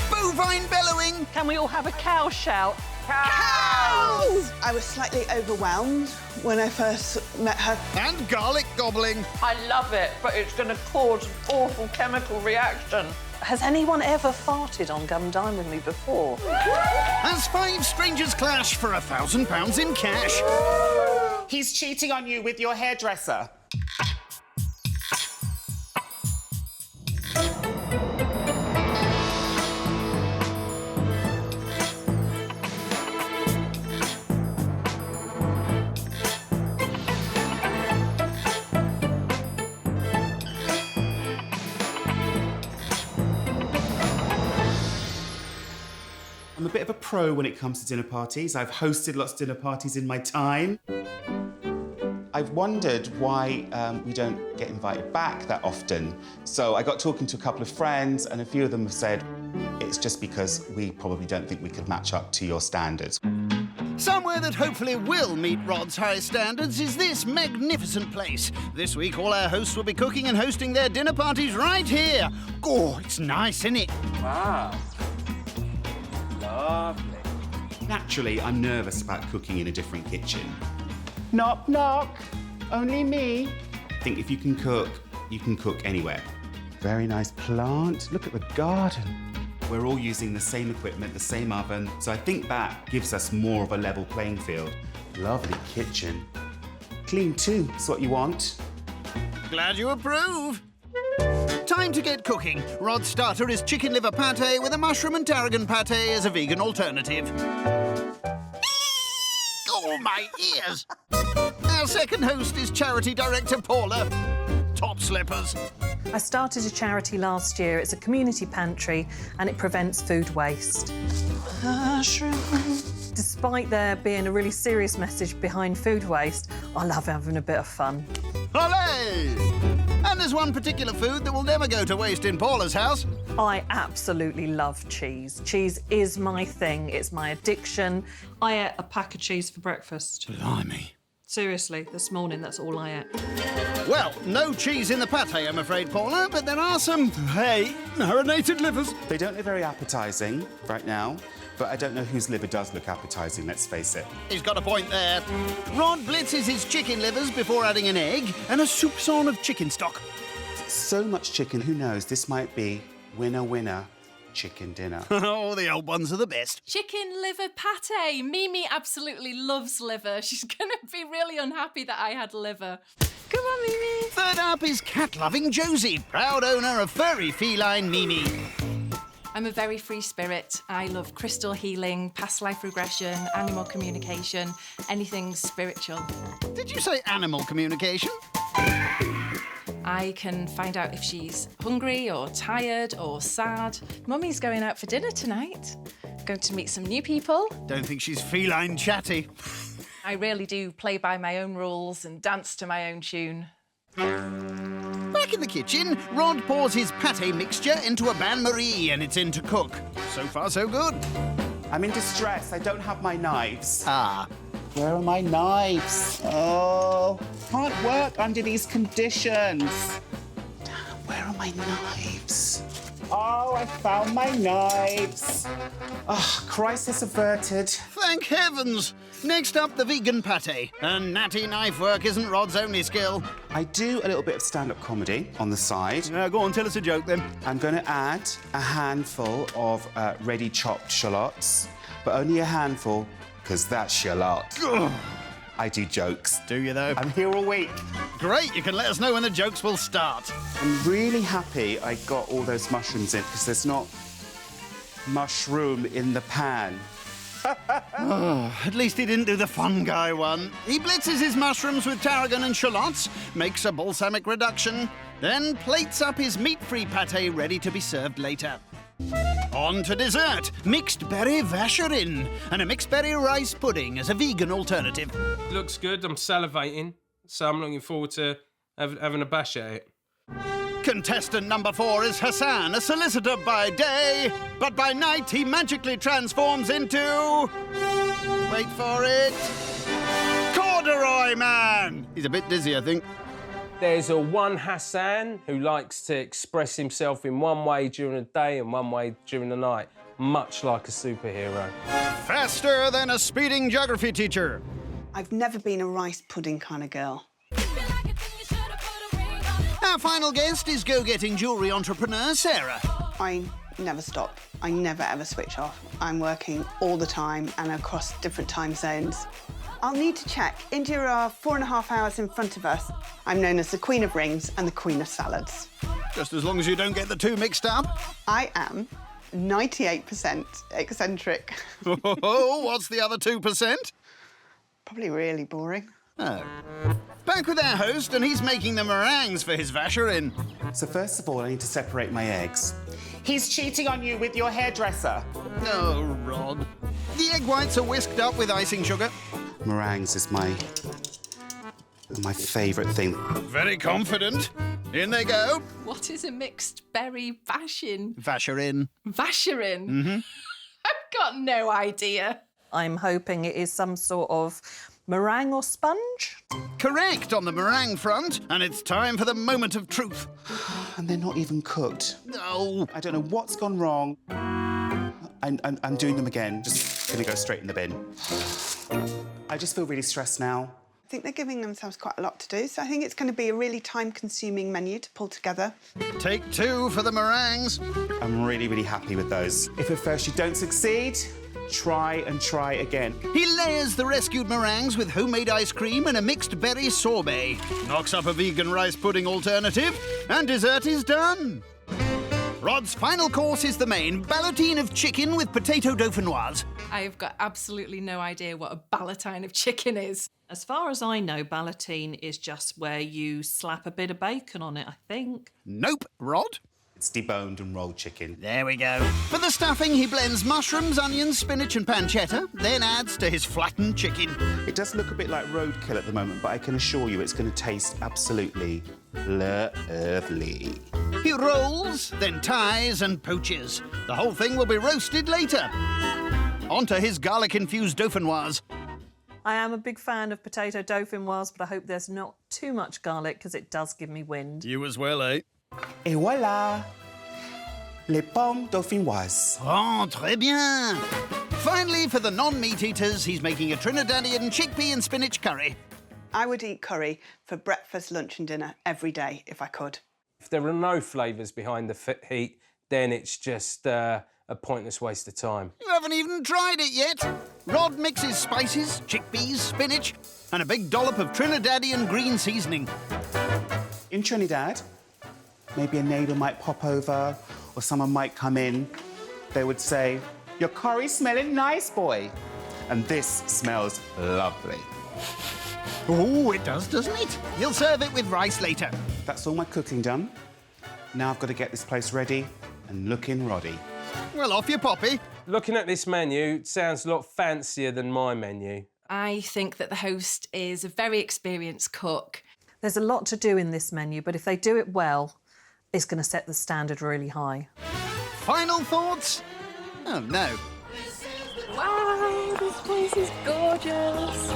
bovine bellowing, Can we all have a cow shout? cows, I was slightly overwhelmed when I first met her. and garlic gobbling. I love it, but it's going to cause an awful chemical reaction. Has anyone ever farted on Come Dine With Me before? As 5 strangers clash for £1,000 in cash. He's cheating on you with your hairdresser. I'm a bit of a pro when it comes to dinner parties. I've hosted lots of dinner parties in my time. I've wondered why we don't get invited back that often. So I got talking to a couple of friends, and a few of them have said, it's it's just because we probably don't think we could match up to your standards. Somewhere that hopefully will meet Rod's high standards is this magnificent place. This week, all our hosts will be cooking and hosting their dinner parties right here. Oh, it's nice, isn't it? Wow. Lovely. Naturally, I'm nervous about cooking in a different kitchen. Knock, knock. Only me. I think if you can cook anywhere. Very nice plant. Look at the garden. We're all using the same equipment, the same oven, so I think that gives us more of a level playing field. Lovely kitchen. Clean too, that's what you want. Glad you approve. Time to get cooking. Rod's starter is chicken liver pâté with a mushroom and tarragon pâté as a vegan alternative. Oh, my ears! Our second host is charity director Paula. Top slippers. I started a charity last year. It's a community pantry and it prevents food waste. Despite there being a really serious message behind food waste, I love having a bit of fun. Olé! And there's one particular food that will never go to waste in Paula's house. I absolutely love cheese. Cheese is my thing. It's my addiction. I ate a pack of cheese for breakfast. Blimey. Seriously, this morning, that's all I ate. Well, no cheese in the pâté, I'm afraid, Paula, but there are some, marinated livers. They don't look very appetising right now, but I don't know whose liver does look appetising, let's face it. He's got a point there. Rod blitzes his chicken livers before adding an egg and a soupçon of chicken stock. So much chicken, who knows? This might be winner chicken dinner. Oh, the old ones are the best. Chicken liver pâté. Mimi absolutely loves liver. She's going to be really unhappy that I had liver. Come on, Mimi. Third up is cat-loving Josie, proud owner of furry feline Mimi. I'm a very free spirit. I love crystal healing, past life regression, animal communication, anything spiritual. Did you say animal communication? I can find out if she's hungry or tired or sad. Mummy's going out for dinner tonight. Going to meet some new people. Don't think she's feline chatty. I really do play by my own rules and dance to my own tune. Back in the kitchen, Rod pours his pâté mixture into a bain-marie and it's in to cook. So far, so good. I'm in distress. I don't have my knives. Ah. Where are my knives? Oh, can't work under these conditions. Damn, where are my knives? Oh, I found my knives. Oh, crisis averted. Thank heavens. Next up, the vegan pâté. And natty knife work isn't Rod's only skill. I do a little bit of stand-up comedy on the side. Go on, tell us a joke then. I'm going to add a handful of ready chopped shallots, but only a handful, because that's shallot. Ugh. I do jokes. Do you, though? I'm here all week. Great, you can let us know when the jokes will start. I'm really happy I got all those mushrooms in, because there's not mushroom in the pan. Oh, at least he didn't do the fun guy one. He blitzes his mushrooms with tarragon and shallots, makes a balsamic reduction, then plates up his meat-free pâté ready to be served later. On to dessert, mixed berry vacherin and a mixed berry rice pudding as a vegan alternative. Looks good, I'm salivating, so I'm looking forward to having a bash at it. Contestant number 4 is Hassan, a solicitor by day, but by night he magically transforms into... Wait for it... Corduroy Man! He's a bit dizzy, I think. There's a one Hassan who likes to express himself in one way during the day and one way during the night, much like a superhero. Faster than a speeding geography teacher. I've never been a rice pudding kind of girl. Our final guest is go-getting jewellery entrepreneur Sarah. I never stop. I never ever switch off. I'm working all the time and across different time zones. I'll need to check. India are 4.5 hours in front of us. I'm known as the Queen of Rings and the Queen of Salads. Just as long as you don't get the two mixed up. I am 98% eccentric. Oh, what's the other 2%? Probably really boring. Oh. Back with our host, and he's making the meringues for his vacherin. So first of all, I need to separate my eggs. He's cheating on you with your hairdresser. Oh, Rod. The egg whites are whisked up with icing sugar. Meringues is my favourite thing. Very confident. In they go. What is a mixed berry vashin? Vacherin. Vacherin? Mm-hmm. I've got no idea. I'm hoping it is some sort of meringue or sponge. Correct on the meringue front, and it's time for the moment of truth. And they're not even cooked. No. I don't know what's gone wrong. I'm doing them again. Just gonna go straight in the bin. I just feel really stressed now. I think they're giving themselves quite a lot to do, so I think it's going to be a really time-consuming menu to pull together. Take 2 for the meringues. I'm really, really happy with those. If at first you don't succeed, try and try again. He layers the rescued meringues with homemade ice cream and a mixed berry sorbet. Knocks up a vegan rice pudding alternative, and dessert is done. Rod's final course is the main ballotine of chicken with potato dauphinoise. I've got absolutely no idea what a ballotine of chicken is. As far as I know, ballotine is just where you slap a bit of bacon on it, I think. Nope. Rod? It's deboned and rolled chicken. There we go. For the stuffing, he blends mushrooms, onions, spinach and pancetta, then adds to his flattened chicken. It does look a bit like roadkill at the moment, but I can assure you it's going to taste absolutely lovely. He rolls, then ties and poaches. The whole thing will be roasted later. Onto his garlic-infused dauphinoise. I am a big fan of potato dauphinoise, but I hope there's not too much garlic because it does give me wind. You as well, eh? Et voilà! Les pommes dauphinoises. Oh, très bien. Finally, for the non-meat eaters, he's making a Trinidadian chickpea and spinach curry. I would eat curry for breakfast, lunch and dinner every day if I could. If there are no flavours behind the heat, then it's just a pointless waste of time. You haven't even tried it yet. Rod mixes spices, chickpeas, spinach, and a big dollop of Trinidadian green seasoning. In Trinidad, maybe a neighbour might pop over or someone might come in. They would say, "Your curry's smelling nice, boy." And this smells lovely. Oh, it does, doesn't it? He'll serve it with rice later. That's all my cooking done. Now I've got to get this place ready and looking roddy. Well, off you poppy. Looking at this menu, it sounds a lot fancier than my menu. I think that the host is a very experienced cook. There's a lot to do in this menu, but if they do it well, it's going to set the standard really high. Final thoughts? Oh, no. Wow, this place is gorgeous.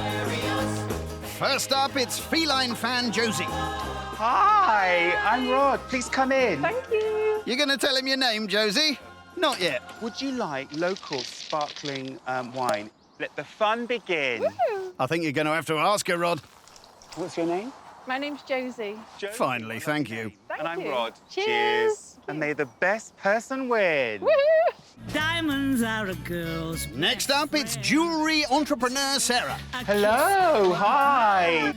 First up, it's feline fan Josie. Hi, I'm Rod. Please come in. Thank you. You're going to tell him your name, Josie? Not yet. Would you like local sparkling wine? Let the fun begin. Woo. I think you're going to have to ask her, Rod. What's your name? My name's Josie. Josie. Finally, thank you. And I'm you. Rod. Cheers. And may the best person win. Woohoo! Diamonds are a girl's. Next up, it's jewellery entrepreneur Sarah. Hello, hi.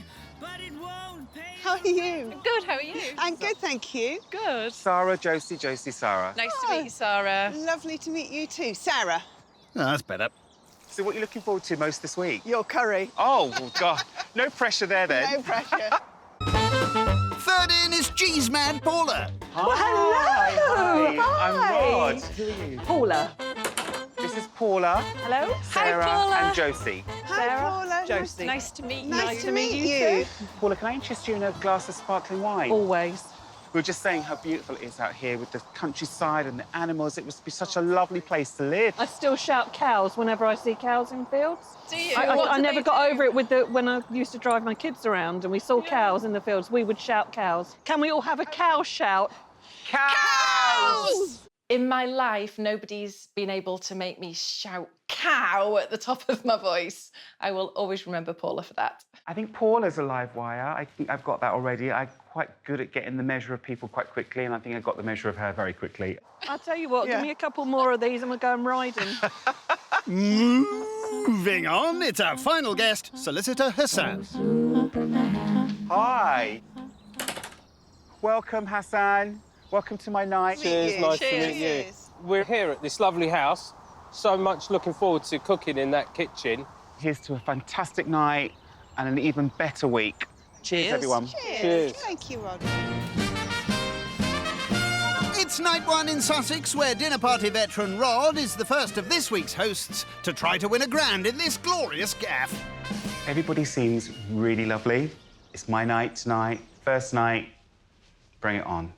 How are you? Good, how are you? I'm good, thank you. Good. Sarah, Josie, Sarah. Nice to meet you, Sarah. Lovely to meet you too. Sarah, Oh, that's better. So what are you looking forward to most this week? your curry. Oh, well, God. No pressure there, then. No pressure. Third in is cheese mad Paula. Hi. Hi. I'm Rod. Who are you? Paula. This is Paula. Hello. Sarah Hi, Paula. and Josie. Hi, Sarah, Paula. Josie. Nice to meet you. Nice to meet you too. Paula, can I interest you in a glass of sparkling wine? Always. We were just saying how beautiful it is out here with the countryside and the animals. It must be such a lovely place to live. I still shout cows whenever I see cows in fields. Do you? I never got over it with when I used to drive my kids around and we saw cows in the fields. We would shout cows. Can we all have a cow shout? Cows! In my life, nobody's been able to make me shout cow at the top of my voice. I will always remember Paula for that. I think Paula's a live wire. I think I've got that already. I'm quite good at getting the measure of people quite quickly, and I think I got the measure of her very quickly. I'll tell you what, give me a couple more of these and we'll go and riding. Moving on, it's our final guest, Solicitor Hassan. Hi. Welcome, Hassan. Welcome to my night. Cheers, nice to meet you. We're here at this lovely house. So much looking forward to cooking in that kitchen. Here's to a fantastic night and an even better week. Cheers, everyone. Cheers. Thank you, Rod. It's night one in Sussex, where dinner party veteran Rod is the first of this week's hosts to try to win a grand in this glorious gaff. Everybody seems really lovely. It's my night tonight, first night. Bring it on.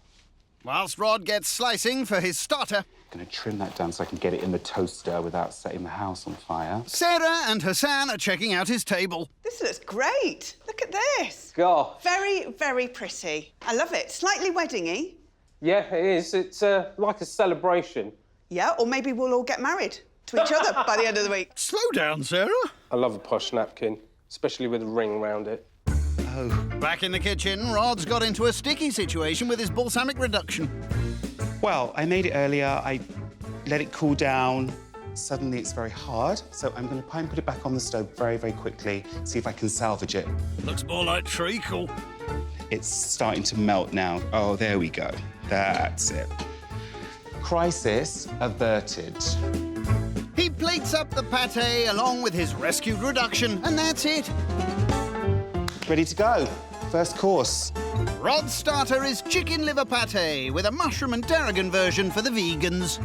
Whilst Rod gets slicing for his starter, I'm going to trim that down so I can get it in the toaster without setting the house on fire. Sarah and Hassan are checking out his table. This looks great. Look at this. Gosh. Very, very pretty. I love it. Slightly wedding-y. Yeah, it is. It's like a celebration. Yeah, or maybe we'll all get married to each other by the end of the week. Slow down, Sarah. I love a posh napkin, especially with a ring round it. Oh. Back in the kitchen, Rod's got into a sticky situation with his balsamic reduction. Well, I made it earlier. I let it cool down. Suddenly it's very hard, so I'm going to try and put it back on the stove very, very quickly, see if I can salvage it. Looks more like treacle. It's starting to melt now. Oh, there we go. That's it. Crisis averted. He plates up the pâté along with his rescued reduction, and that's it. Ready to go. First course. Rod's starter is chicken liver pâté with a mushroom and tarragon version for the vegans.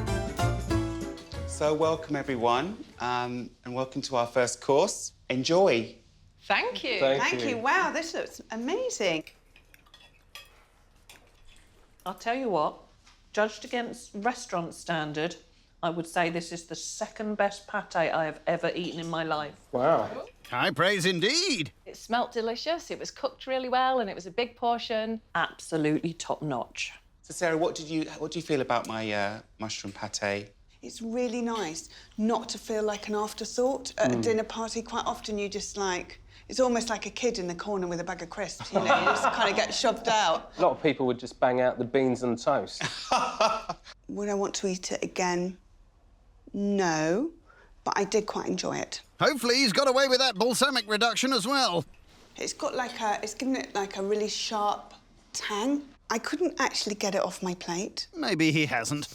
So welcome, everyone, and welcome to our first course. Enjoy. Thank you. Thank you. Wow, this looks amazing. I'll tell you what, judged against restaurant standard, I would say this is the second best pâté I have ever eaten in my life. Wow. High praise indeed. It smelt delicious, it was cooked really well, and it was a big portion. Absolutely top notch. So, Sarah, what do you feel about my mushroom pâté? It's really nice not to feel like an afterthought at a dinner party. Quite often you just like, it's almost like a kid in the corner with a bag of crisps, you know, you just kind of get shoved out. A lot of people would just bang out the beans and toast. Would I want to eat it again? No, but I did quite enjoy it. Hopefully he's got away with that balsamic reduction as well. It's got like it's given it like a really sharp tang. I couldn't actually get it off my plate. Maybe he hasn't.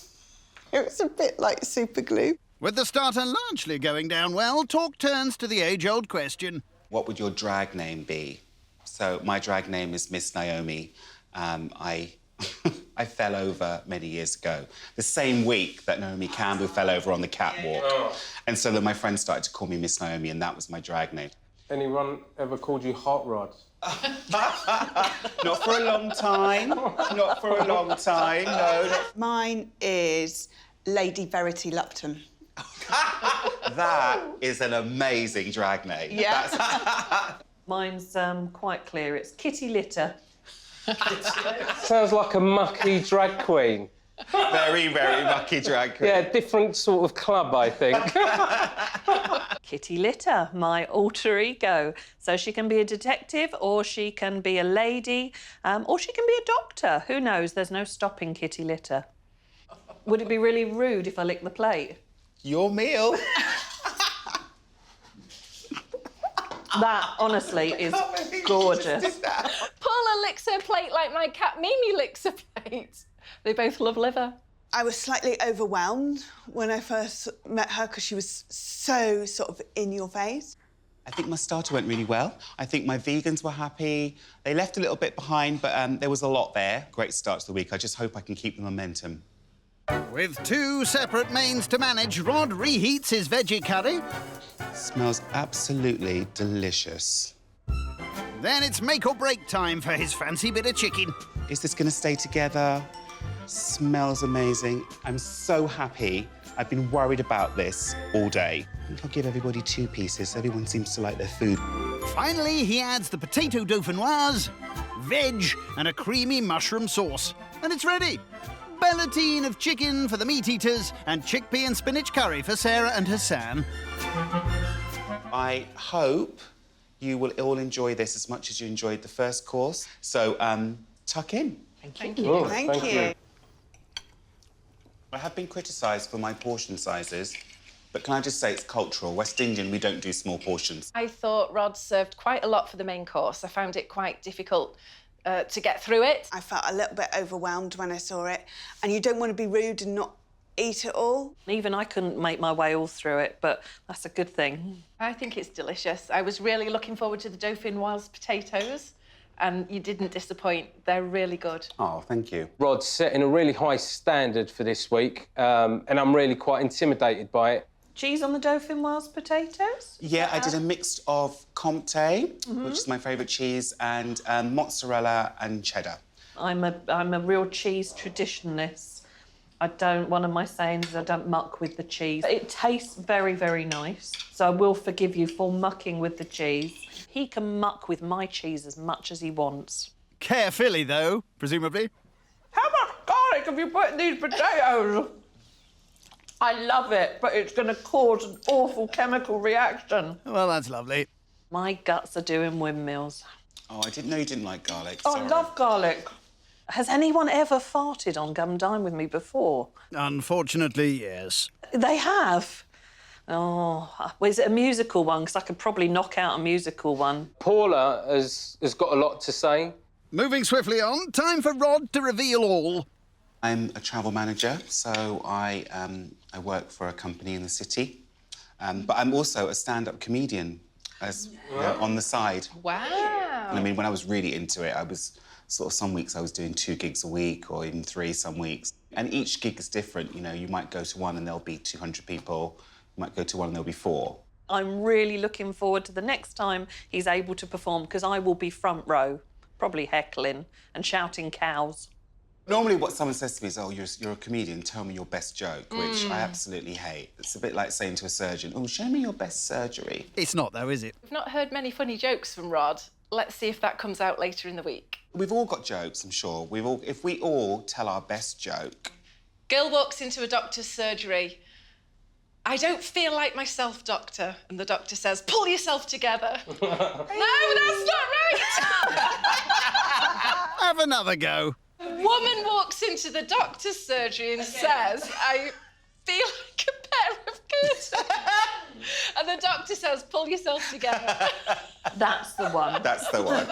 It was a bit like super glue. With the starter largely going down well, talk turns to the age-old question. What would your drag name be? So my drag name is Miss Naomi. I fell over many years ago, the same week that Naomi Campbell fell over on the catwalk. Oh. And so then my friends started to call me Miss Naomi, and that was my drag name. Anyone ever called you Hot Rod? Not for a long time. Not for a long time, no. Mine is Lady Verity Lupton. That is an amazing drag name. Yeah. Mine's quite clear. It's Kitty Litter. Sounds like a mucky drag queen. Very, very mucky drag queen. Yeah, different sort of club, I think. Kitty Litter, my alter ego. So she can be a detective, or she can be a lady, or she can be a doctor. Who knows? There's no stopping Kitty Litter. Would it be really rude if I licked the plate? Your meal. That, honestly, is gorgeous. Paula licks her plate like my cat Mimi licks her plate. They both love liver. I was slightly overwhelmed when I first met her because she was so sort of in your face. I think my starter went really well. I think my vegans were happy. They left a little bit behind, but there was a lot there. Great start to the week. I just hope I can keep the momentum. With two separate mains to manage, Rod reheats his veggie curry. Smells absolutely delicious. Then it's make or break time for his fancy bit of chicken. Is this going to stay together? Smells amazing. I'm so happy. I've been worried about this all day. I'll give everybody 2 pieces. Everyone seems to like their food. Finally, he adds the potato dauphinoise, veg, and a creamy mushroom sauce. And it's ready. Bellatine of chicken for the meat eaters and chickpea and spinach curry for Sarah and Hassan. I hope you will all enjoy this as much as you enjoyed the first course. So, tuck in. Thank you. Oh, Thank you. I have been criticised for my portion sizes, but can I just say it's cultural. West Indian, we don't do small portions. I thought Rod served quite a lot for the main course. I found it quite difficult to get through it. I felt a little bit overwhelmed when I saw it, and you don't want to be rude and not eat it all. Even I couldn't make my way all through it, but that's a good thing. I think it's delicious. I was really looking forward to the dauphinoise potatoes, and you didn't disappoint. They're really good. Oh, thank you. Rod's setting a really high standard for this week, and I'm really quite intimidated by it. Cheese on the dauphinoise potatoes? Yeah, I did a mix of Comté, which is my favourite cheese, and mozzarella and cheddar. I'm a real cheese traditionalist. One of my sayings is I don't muck with the cheese. It tastes very, very nice, so I will forgive you for mucking with the cheese. He can muck with my cheese as much as he wants. Carefully, though, presumably. How much garlic have you put in these potatoes? I love it, but it's going to cause an awful chemical reaction. Well, that's lovely. My guts are doing windmills. Oh, I didn't know you didn't like garlic. Oh, Sorry. I love garlic. Has anyone ever farted on Come Dine With Me before? Unfortunately, yes. They have? Oh, well, is it a musical one? Because I could probably knock out a musical one. Paula has got a lot to say. Moving swiftly on, time for Rod to reveal all. I'm a travel manager, so I work for a company in the city. But I'm also a stand-up comedian on the side. Wow. And I mean, when I was really into it, I was sort of some weeks I was doing 2 gigs a week or even 3 some weeks. And each gig is different. You know, you might go to one and there'll be 200 people. You might go to one and there'll be 4. I'm really looking forward to the next time he's able to perform, because I will be front row, probably heckling and shouting cows. Normally what someone says to me is, oh, you're a comedian, tell me your best joke, which I absolutely hate. It's a bit like saying to a surgeon, oh, show me your best surgery. It's not, though, is it? We've not heard many funny jokes from Rod. Let's see if that comes out later in the week. We've all got jokes, I'm sure. If we all tell our best joke. Girl walks into a doctor's surgery. I don't feel like myself, doctor. And the doctor says, pull yourself together. No, that's not right. Have another go. Woman walks into the doctor's surgery and says, I feel like a pair of curtains. And the doctor says, pull yourself together. That's the one. That's the one.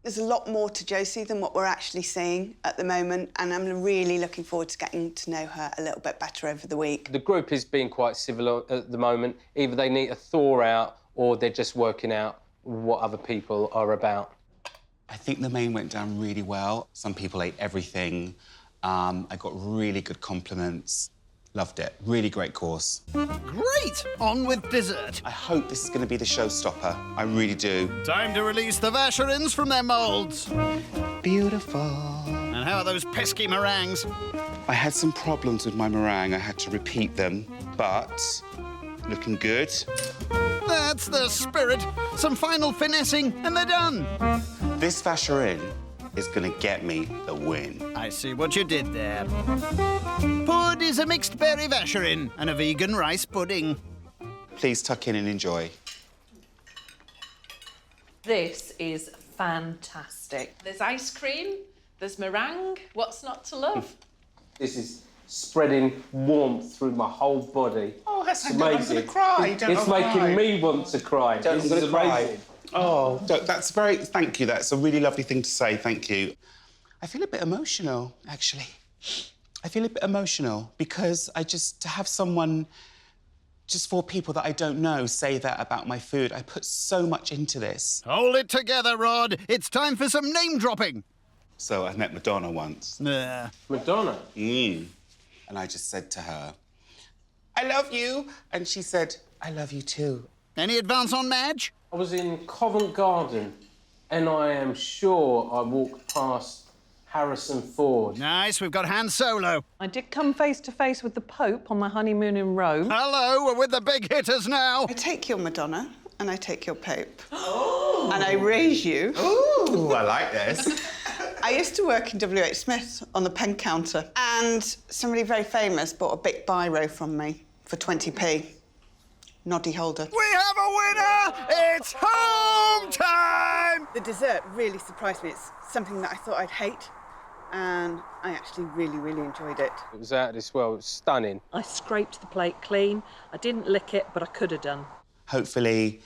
There's a lot more to Josie than what we're actually seeing at the moment, and I'm really looking forward to getting to know her a little bit better over the week. The group is being quite civil at the moment. Either they need a thaw out or they're just working out what other people are about. I think the main went down really well. Some people ate everything. I got really good compliments. Loved it. Really great course. Great! On with dessert. I hope this is going to be the showstopper. I really do. Time to release the Vacherins from their moulds. Beautiful. And how are those pesky meringues? I had some problems with my meringue. I had to repeat them, but looking good. That's the spirit. Some final finessing, and they're done. This Vacherin is going to get me the win. I see what you did there. Pud is a mixed berry Vacherin and a vegan rice pudding. Please tuck in and enjoy. This is fantastic. There's ice cream, there's meringue. What's not to love? This is spreading warmth through my whole body. Oh, that's it's amazing. I'm going to cry. It's making me want to cry. This is amazing. Oh, that's very... Thank you. That's a really lovely thing to say. Thank you. I feel a bit emotional, actually. I feel a bit emotional because to have someone, just 4 people that I don't know, say that about my food. I put so much into this. Hold it together, Rod. It's time for some name-dropping. So I met Madonna once. Madonna? And I just said to her, I love you. And she said, I love you too. Any advance on Madge? I was in Covent Garden, and I am sure I walked past Harrison Ford. Nice, we've got Han Solo. I did come face to face with the Pope on my honeymoon in Rome. Hello, we're with the big hitters now. I take your Madonna and I take your Pope. And I raise you. Ooh, I like this. I used to work in WH Smith on the pen counter, and somebody very famous bought a big biro from me for 20p. Noddy holder. We have a winner! It's home time! The dessert really surprised me. It's something that I thought I'd hate, and I actually really, really enjoyed it. It was out of this world. It was stunning. I scraped the plate clean. I didn't lick it, but I could have done. Hopefully,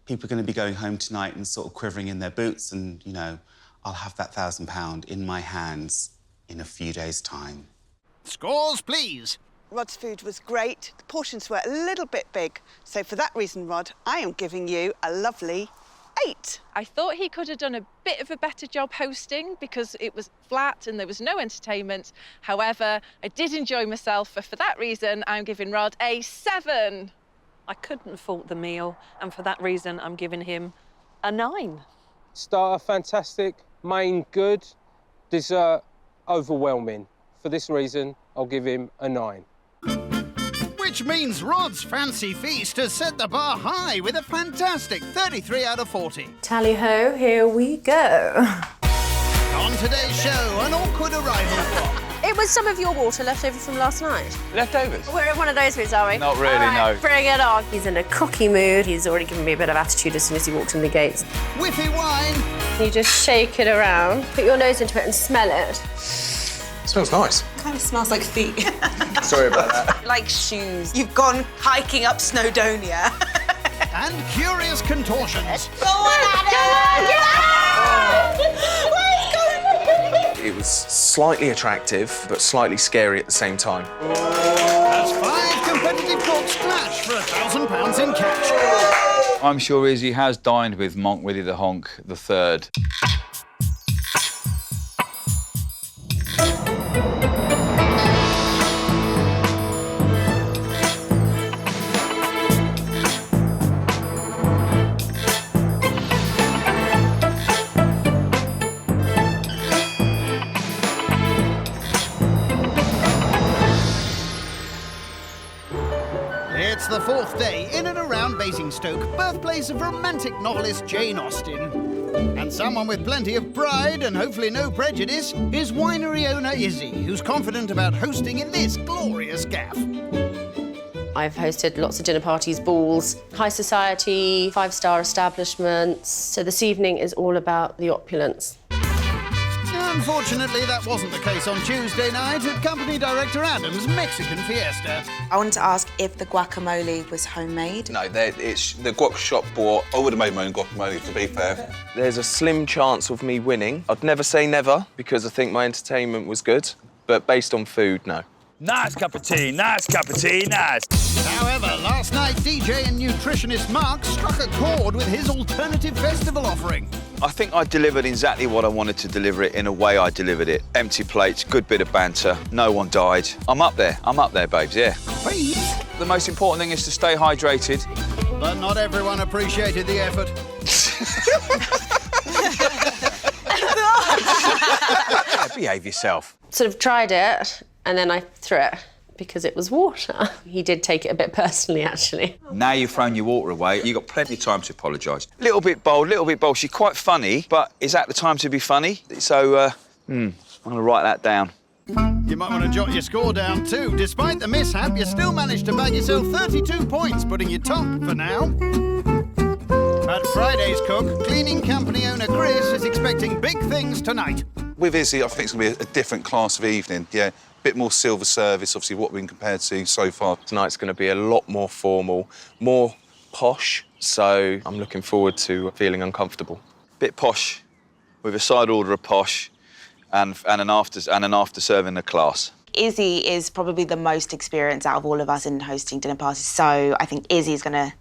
people are going to be going home tonight and sort of quivering in their boots, and, you know, I'll have that £1,000 in my hands in a few days' time. Scores, please. Rod's food was great. The portions were a little bit big. So for that reason, Rod, I am giving you a lovely 8. I thought he could have done a bit of a better job hosting because it was flat and there was no entertainment. However, I did enjoy myself. For that reason, I'm giving Rod a 7. I couldn't fault the meal, and for that reason, I'm giving him a 9. Starter, fantastic. Main, good. Dessert, overwhelming. For this reason, I'll give him a 9. Which means Rod's fancy feast has set the bar high with a fantastic 33 out of 40. Tally-ho, here we go. On today's show, an awkward arrival flop. It was some of your water left over from last night. Leftovers? We're in one of those moods, are we? Not really, All right, no. Bring it on. He's in a cocky mood. He's already given me a bit of attitude as soon as he walked in the gates. Whiffy wine. You just shake it around, put your nose into it and smell it. Smells nice. Kind of smells like feet. Sorry about that. Like shoes. You've gone hiking up Snowdonia. And curious contortions. Go on, Adam! It was slightly attractive, but slightly scary at the same time. As 5 competitive cooks clash for £1,000 in cash. I'm sure Izzy has dined with Monk Willie the Honk III. It's the 4th day in and around Basingstoke, birthplace of romantic novelist Jane Austen. And someone with plenty of pride and hopefully no prejudice is winery owner Izzy, who's confident about hosting in this glorious gaff. I've hosted lots of dinner parties, balls, high society, 5-star establishments. So this evening is all about the opulence. Unfortunately, that wasn't the case on Tuesday night at company director Adam's Mexican Fiesta. I wanted to ask if the guacamole was homemade. No, it's the guac shop bought. I would have made my own guacamole, to be fair. There's a slim chance of me winning. I'd never say never, because I think my entertainment was good. But based on food, no. Nice cup of tea, nice cup of tea, nice. However, last night, DJ and nutritionist Mark struck a chord with his alternative festival offering. I think I delivered exactly what I wanted to deliver it in a way I delivered it. Empty plates, good bit of banter, no one died. I'm up there, babes, yeah. Babes? The most important thing is to stay hydrated. But not everyone appreciated the effort. Yeah, behave yourself. Sort of tried it, and then I threw it because it was water. He did take it a bit personally, actually. Now you've thrown your water away, you've got plenty of time to apologise. Little bit bold, little bit bold. She's quite funny, but is that the time to be funny? So, I'm going to write that down. You might want to jot your score down too. Despite the mishap, you still managed to bag yourself 32 points, putting you top for now. At Friday's cook, cleaning company owner Chris is expecting big things tonight. With Izzy, I think it's going to be a different class of evening, yeah. Bit more silver service, obviously, what we've been compared to so far. Tonight's going to be a lot more formal, more posh, so I'm looking forward to feeling uncomfortable. Bit posh, with a side order of posh and an after serving the class. Izzy is probably the most experienced out of all of us in hosting dinner parties, so I think Izzy's gonna,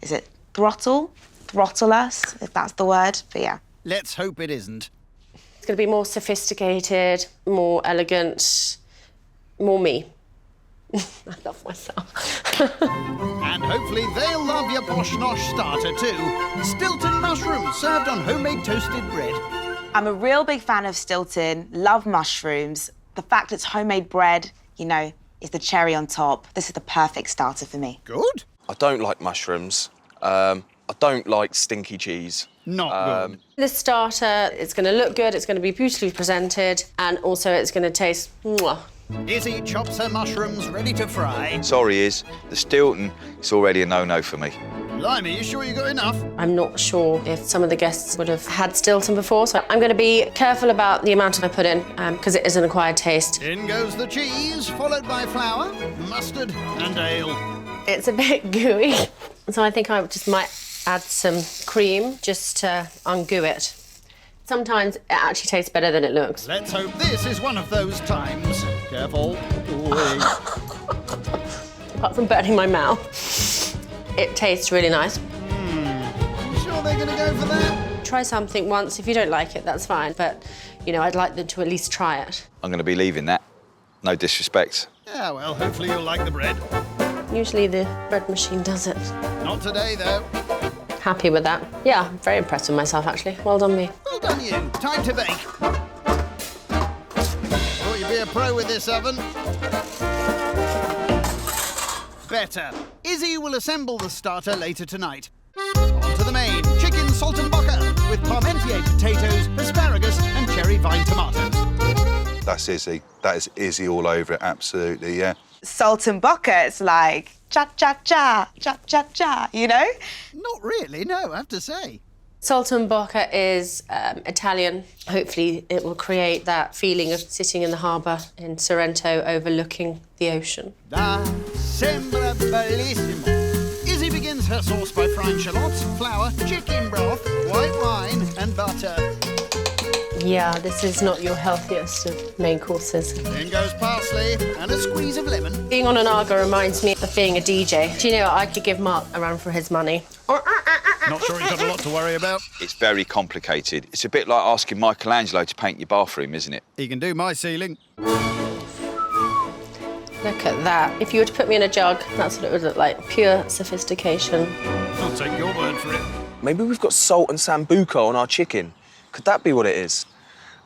is it throttle us, if that's the word, but yeah. Let's hope it isn't. It's going to be more sophisticated, more elegant, more me. I love myself. And hopefully they'll love your posh-nosh starter too. Stilton mushrooms served on homemade toasted bread. I'm a real big fan of Stilton, love mushrooms. The fact it's homemade bread, you know, is the cherry on top. This is the perfect starter for me. Good. I don't like mushrooms. I don't like stinky cheese. Not good. This starter, it's going to look good, it's going to be beautifully presented, and also it's going to taste mwah. Izzy chops her mushrooms ready to fry. Sorry, Iz, the Stilton is already a no-no for me. Blimey, you sure you got enough? I'm not sure if some of the guests would have had Stilton before, so I'm going to be careful about the amount I put in, because it is an acquired taste. In goes the cheese, followed by flour, mustard and ale. It's a bit gooey, so I think I just might add some cream just to ungoo it. Sometimes it actually tastes better than it looks. Let's hope this is one of those times. Careful. Apart from burning my mouth, it tastes really nice. Sure they're gonna go for that? Try something once. If you don't like it, that's fine. But, you know, I'd like them to at least try it. I'm going to be leaving that. No disrespect. Yeah, well, hopefully you'll like the bread. Usually the bread machine does it. Not today, though. Happy with that. Yeah, I'm very impressed with myself, actually. Well done, me. Well done, you. Time to bake. pro with this oven. Better. Izzy will assemble the starter later tonight. On to the main, chicken saltimbocca with parmentier potatoes, asparagus and cherry vine tomatoes. That's Izzy. That is Izzy all over it, absolutely, yeah. Saltimbocca, it's like cha-cha-cha, cha-cha-cha, you know? Not really, no, I have to say. Saltimbocca is Italian. Hopefully it will create that feeling of sitting in the harbour in Sorrento overlooking the ocean. Ah, sembra bellissimo. Izzy begins her sauce by frying shallots, flour, chicken broth, white wine and butter. Yeah, this is not your healthiest of main courses. Then goes parsley and a squeeze of lemon. Being on an Argo reminds me of being a DJ. Do you know, I could give Mark a run for his money. Not sure he's got a lot to worry about. It's very complicated. It's a bit like asking Michelangelo to paint your bathroom, isn't it? He can do my ceiling. Look at that. If you were to put me in a jug, that's what it would look like. Pure sophistication. I'll take your word for it. Maybe we've got salt and sambuca on our chicken. Could that be what it is?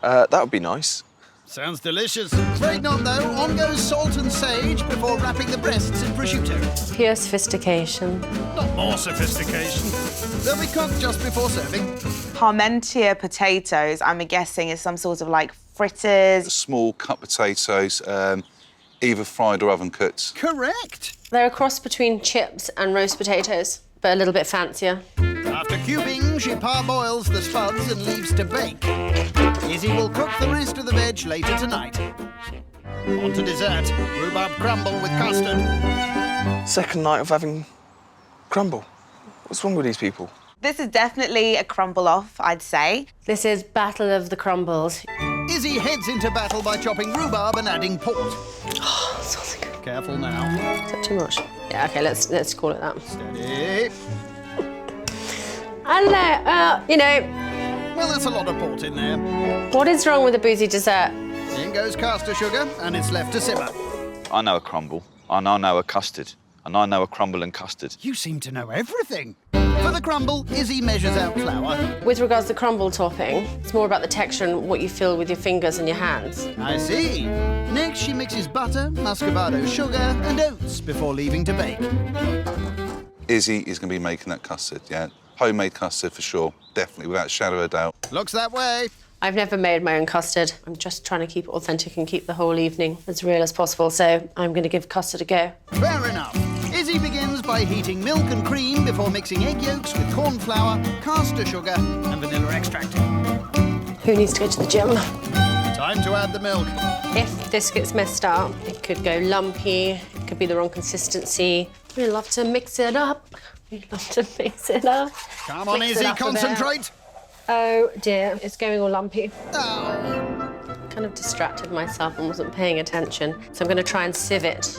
That would be nice. Sounds delicious. Afraid not, though. On goes salt and sage before wrapping the breasts in prosciutto. Pure sophistication. Not more sophistication. They'll be cooked just before serving. Parmentier potatoes, I'm guessing, is some sort of like fritters. Small cut potatoes, either fried or oven cooked. Correct. They're a cross between chips and roast potatoes, but a little bit fancier. After cubing, she parboils the spuds and leaves to bake. Izzy will cook the rest of the veg later tonight. On to dessert, rhubarb crumble with custard. Second night of having crumble. What's wrong with these people? This is definitely a crumble off, I'd say. This is Battle of the Crumbles. Izzy heads into battle by chopping rhubarb and adding port. Oh, sounds good. Careful now. Is that too much? Yeah, OK, let's call it that. Steady. I don't know, you know... Well, that's a lot of port in there. What is wrong with a boozy dessert? In goes caster sugar, and it's left to simmer. I know a crumble, and I know a custard, and I know a crumble and custard. You seem to know everything. For the crumble, Izzy measures out flour. With regards to crumble topping, it's more about the texture and what you feel with your fingers and your hands. I see. Next, she mixes butter, muscovado sugar, and oats before leaving to bake. Izzy is going to be making that custard, yeah? Homemade custard for sure, definitely, without a shadow of a doubt. Looks that way. I've never made my own custard. I'm just trying to keep it authentic and keep the whole evening as real as possible, so I'm going to give custard a go. Fair enough. Izzy begins by heating milk and cream before mixing egg yolks with corn flour, caster sugar and vanilla extract. Who needs to go to the gym? Time to add the milk. If this gets messed up, it could go lumpy, it could be the wrong consistency. We love to mix it up. We love to mix it up. Come on, Izzy, concentrate. Oh dear, it's going all lumpy. Oh. Kind of distracted myself and wasn't paying attention, so I'm going to try and sieve it.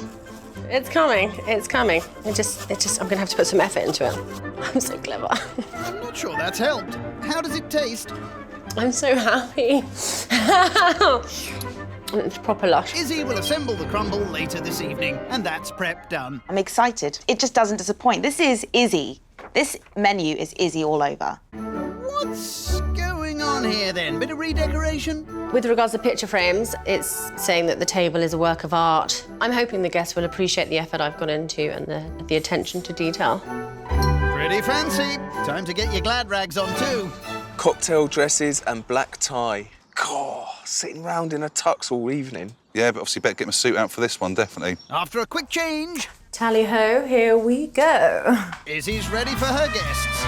It's coming, it's coming. I'm going to have to put some effort into it. I'm so clever. I'm not sure that's helped. How does it taste? I'm so happy. It's proper lush. Izzy will assemble the crumble later this evening, and that's prep done. I'm excited. It just doesn't disappoint. This is Izzy. This menu is Izzy all over. What's going on here, then? Bit of redecoration? With regards to picture frames, it's saying that the table is a work of art. I'm hoping the guests will appreciate the effort I've gone into and the attention to detail. Pretty fancy. Time to get your glad rags on, too. Cocktail dresses and black tie. God, sitting round in a tux all evening. Yeah, but obviously better get my suit out for this one, definitely. After a quick change... Tally-ho, here we go. Izzy's ready for her guests.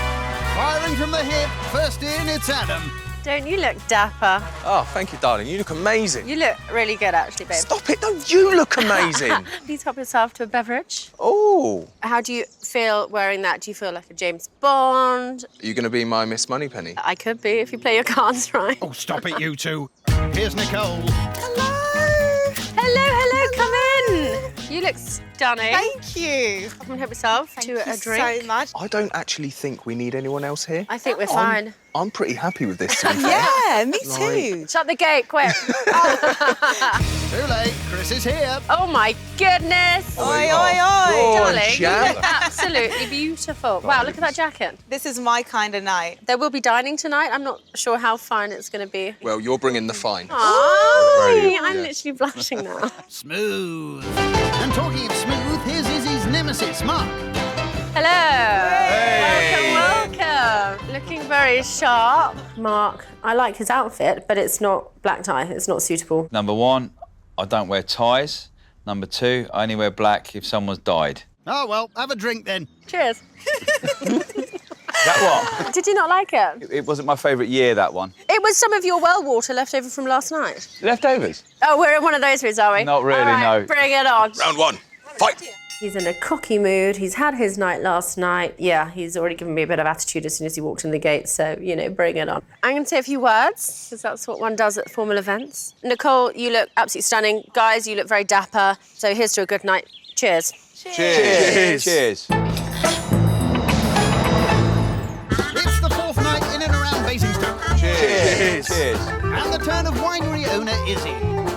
Firing from the hip, first in, it's Adam. Don't you look dapper? Oh, thank you, darling. You look amazing. You look really good, actually, babe. Stop it. Don't you look amazing? Please help yourself to a beverage. Oh. How do you feel wearing that? Do you feel like a James Bond? Are you going to be my Miss Moneypenny? I could be if you play your cards right. Oh, stop it, you two. Here's Nicole. Hello, come in. You look stunning. Thank you. Come and help yourself to a drink. so much. I don't actually think we need anyone else here. I think we're fine. I'm pretty happy with this, to be fair. Yeah, me too. Shut the gate, quick. Too late, Chris is here. Oh my goodness. Oi, oi, oi. Darling, you look absolutely beautiful. Wow, look at that jacket. This is my kind of night. There will be dining tonight. I'm not sure how fine it's going to be. Well, you're bringing the fine. Oh, I'm literally blushing now. Smooth. And talking of smooth, here's Izzy's nemesis, Mark. Hello. Welcome. Looking very sharp. Mark, I like his outfit, but it's not black tie. It's not suitable. Number one, I don't wear ties. Number two, I only wear black if someone's died. Oh, well, have a drink then. Cheers. Is that what? Did you not like it? It wasn't my favourite year, that one. It was some of your well water left over from last night. Leftovers? Oh, we're in one of those rooms, are we? Not really, All right, no. Bring it on. Round one, fight! He's in a cocky mood. He's had his night last night. Yeah, he's already given me a bit of attitude as soon as he walked in the gate, so, you know, bring it on. I'm going to say a few words, because that's what one does at formal events. Nicole, you look absolutely stunning. Guys, you look very dapper. So here's to a good night. Cheers. Cheers. Cheers. It's the fourth night in and around Basingstoke. Cheers. Cheers. And the turn of winery owner Izzy.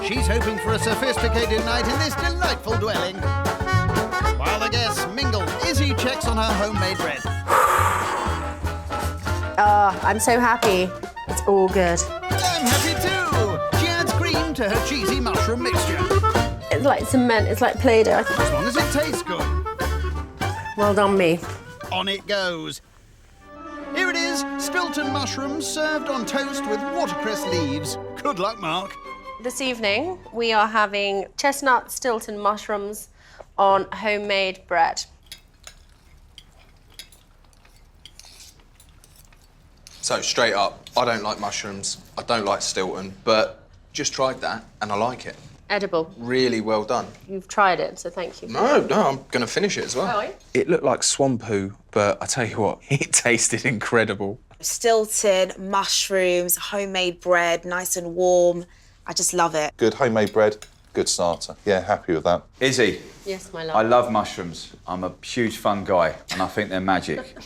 She's hoping for a sophisticated night in this delightful dwelling. While the guests mingle, Izzy checks on her homemade bread. Oh, I'm so happy. It's all good. I'm happy too. She adds cream to her cheesy mushroom mixture. It's like cement. It's like Play-Doh. As long as it tastes good. Well done, me. On it goes. Here it is, Stilton mushrooms served on toast with watercress leaves. Good luck, Mark. This evening, we are having chestnut Stilton mushrooms on homemade bread. So, straight up, I don't like mushrooms, I don't like Stilton, but just tried that and I like it. Edible. Really well done. You've tried it, so thank you. No, I'm going to finish it as well. Oh, are you? It looked like swan poo, but I tell you what, it tasted incredible. Stilton, mushrooms, homemade bread, nice and warm. I just love it. Good homemade bread, good starter. Yeah, happy with that. Izzy. Yes, my love. I love mushrooms. I'm a huge fun guy, and I think they're magic.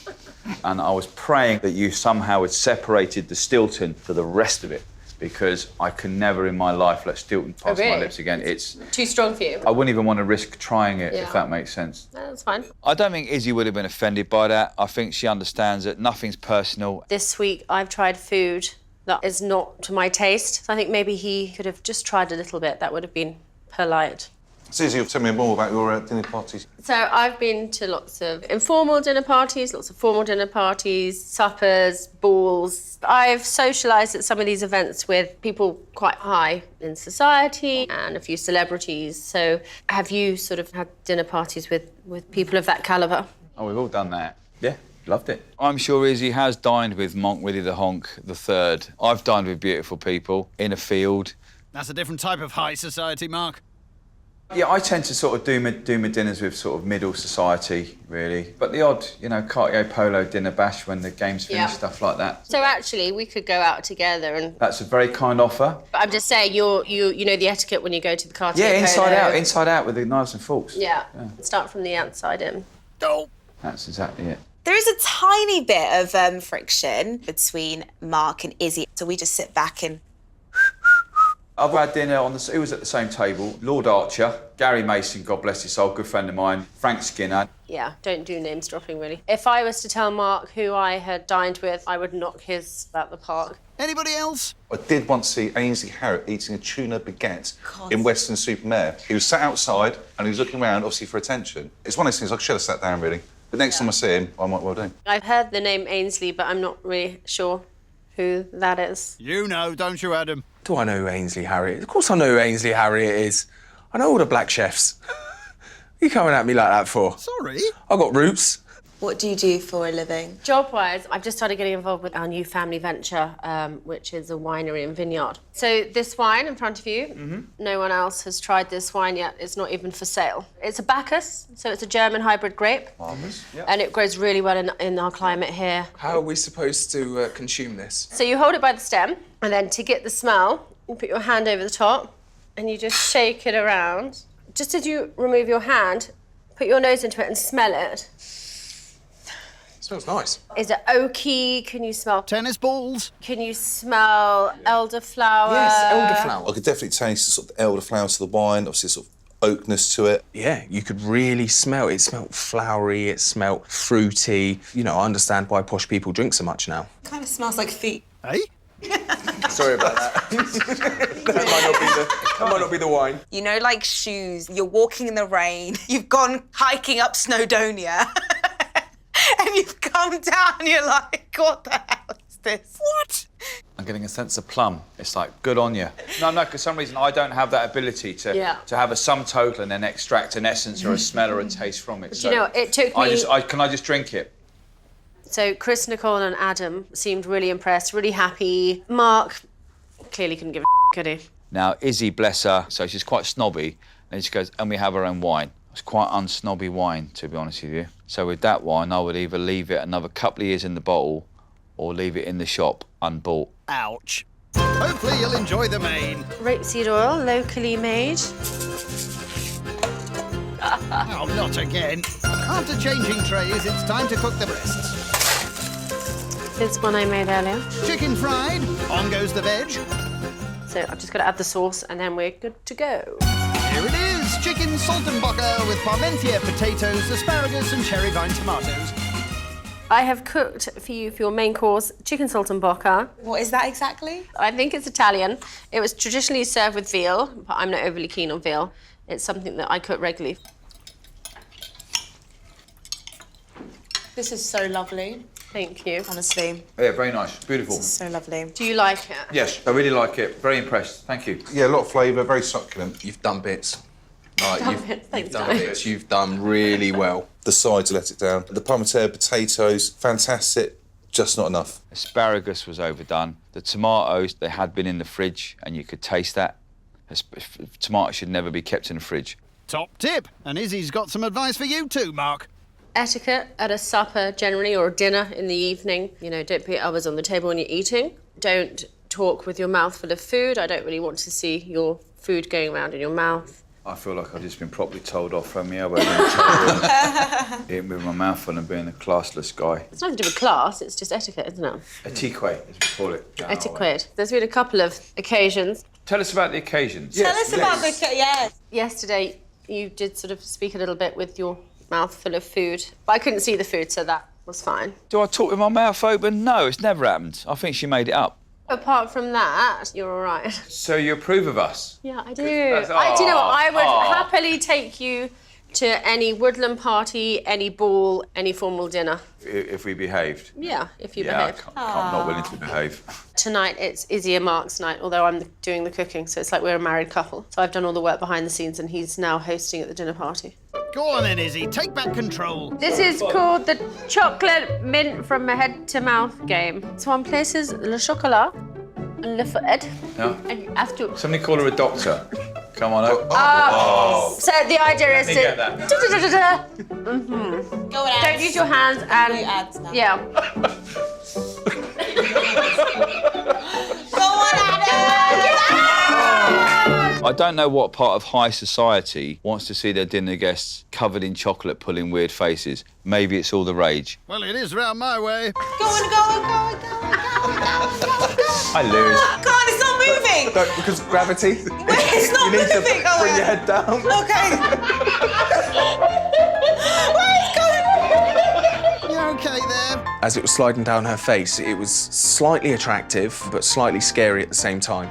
And I was praying that you somehow had separated the Stilton for the rest of it, because I can never in my life let Stilton pass my lips again. It's too strong for you. I wouldn't even want to risk trying it, Yeah. if that makes sense. No, that's fine. I don't think Izzy would have been offended by that. I think she understands that nothing's personal. This week, I've tried food that is not to my taste. So I think maybe he could have just tried a little bit. That would have been polite. Susie, tell me more about your dinner parties. So I've been to lots of informal dinner parties, lots of formal dinner parties, suppers, balls. I've socialised at some of these events with people quite high in society and a few celebrities. So have you sort of had dinner parties with people of that calibre? Oh, we've all done that. Yeah, loved it. I'm sure Izzy has dined with Monk Willie the Honk III. I've dined with beautiful people in a field. That's a different type of high society, Mark. Yeah, I tend to sort of do my dinners with sort of middle society, really. But the odd, you know, Cartier Polo dinner bash when the game's finished, Yeah. stuff like that. So actually, we could go out together and... That's a very kind offer. But I'm just saying, you know the etiquette when you go to the Cartier Yeah, Polo. inside out with the knives and forks. Yeah, start from the outside in. Oh. That's exactly it. There is a tiny bit of friction between Mark and Izzy, so we just sit back and... I've had dinner on it was at the same table. Lord Archer, Gary Mason, God bless his soul, good friend of mine, Frank Skinner. Yeah, don't do names dropping, really. If I was to tell Mark who I had dined with, I would knock his at the park. Anybody else? I did once see Ainsley Harriott eating a tuna baguette in Weston-super-Mare. He was sat outside and he was looking around, obviously, for attention. It's one of those things I should have sat down, really. But next time I see him, I might well do. I've heard the name Ainsley, but I'm not really sure who that is. You know, don't you, Adam? Do I know who Ainsley Harriott is? Of course I know who Ainsley Harriott is. I know all the black chefs. What are you coming at me like that for? Sorry. I've got roots. What do you do for a living? Job-wise, I've just started getting involved with our new family venture, which is a winery and vineyard. So this wine in front of you, no one else has tried this wine yet. It's not even for sale. It's a Bacchus, so it's a German hybrid grape. Marvellous. Yep. And it grows really well in our climate here. How are we supposed to consume this? So you hold it by the stem, and then to get the smell, you put your hand over the top, and you just shake it around. Just as you remove your hand, put your nose into it and smell it. Smells nice. Is it oaky? Can you smell tennis balls? Can you smell elderflower? Yes, elderflower. I could definitely taste the sort of elderflower to the wine, obviously sort of oakness to it. Yeah, you could really smell it. It smelled flowery, it smelled fruity. You know, I understand why posh people drink so much now. Kind of smells like feet. Hey? Sorry about that. that might not be the wine. You know, like shoes, you're walking in the rain, you've gone hiking up Snowdonia, and you've come down and you're like, what the hell is this? What? I'm getting a sense of plum. It's like, good on you. No, for some reason, I don't have that ability to have a sum total and then extract an essence or a smell or a taste from it. Do you know, it took me... Can I just drink it? So Chris, Nicole and Adam seemed really impressed, really happy. Mark clearly couldn't give a could he? Now, Izzy, bless her, so she's quite snobby, and she goes, and we have our own wine. It's quite unsnobby wine, to be honest with you. So with that wine, I would either leave it another couple of years in the bottle or leave it in the shop unbought. Ouch. Hopefully you'll enjoy the main. Rapeseed oil, locally made. Oh, not again. After changing trays, it's time to cook the breasts. This one I made earlier. Chicken fried, on goes the veg. So I've just got to add the sauce and then we're good to go. Here it is, chicken saltenbocker with parmentier potatoes, asparagus and cherry vine tomatoes. I have cooked for you for your main course, chicken saltenbocker. What is that exactly? I think it's Italian. It was traditionally served with veal, but I'm not overly keen on veal. It's something that I cook regularly. This is so lovely. Thank you. Honestly. Yeah, very nice, beautiful. This is so lovely. Do you like it? Yes, I really like it. Very impressed. Thank you. Yeah, a lot of flavour, very succulent. You've done bits. Like, Thanks, done bits. You've done really well. The sides let it down. The parmentier potatoes, fantastic, just not enough. Asparagus was overdone. The tomatoes, they had been in the fridge and you could taste that. Tomatoes should never be kept in the fridge. Top tip. And Izzy's got some advice for you too, Mark. Etiquette at a supper generally or a dinner in the evening. You know, don't put others on the table when you're eating. Don't talk with your mouth full of food. I don't really want to see your food going around in your mouth. I feel like I've just been properly told off from my elbow. Eating with my mouth full and being a classless guy. It's nothing to do with class, it's just etiquette, isn't it? Etiquette, as we call it. Etiquette. There's been a couple of occasions. Tell us about the occasions. Tell us about the... Yes. Yesterday, you did sort of speak a little bit with your mouth full of food, but I couldn't see the food, so that was fine. Do I talk with my mouth open? No, it's never happened. I think she made it up. Apart from that, you're all right. So you approve of us? Yeah, I do. Do Do you know what? I would happily take you to any woodland party, any ball, any formal dinner. If we behaved? Yeah, if you yeah, behave. I'm not willing to behave. Tonight, it's Izzy and Mark's night, although I'm doing the cooking, so it's like we're a married couple. So I've done all the work behind the scenes and he's now hosting at the dinner party. Go on then, Izzy, take back control. This is called the chocolate mint from head to mouth game. So one places le chocolat on the forehead, Yeah. and you have to... Somebody call her a doctor. Come on. So the idea is Let me to... get that. Mm-hmm. Go on, Don't use your hands and... ads now. Yeah. Go on, Adam! I don't know what part of high society wants to see their dinner guests covered in chocolate pulling weird faces. Maybe it's all the rage. Well, it is round my way. Go on, go on, go on, go on, go on, go on, go on. I lose. Go on, it's not moving. Because gravity. It's not you need to moving. bring your head down. Okay. Where is going? You okay there? As it was sliding down her face, it was slightly attractive, but slightly scary at the same time.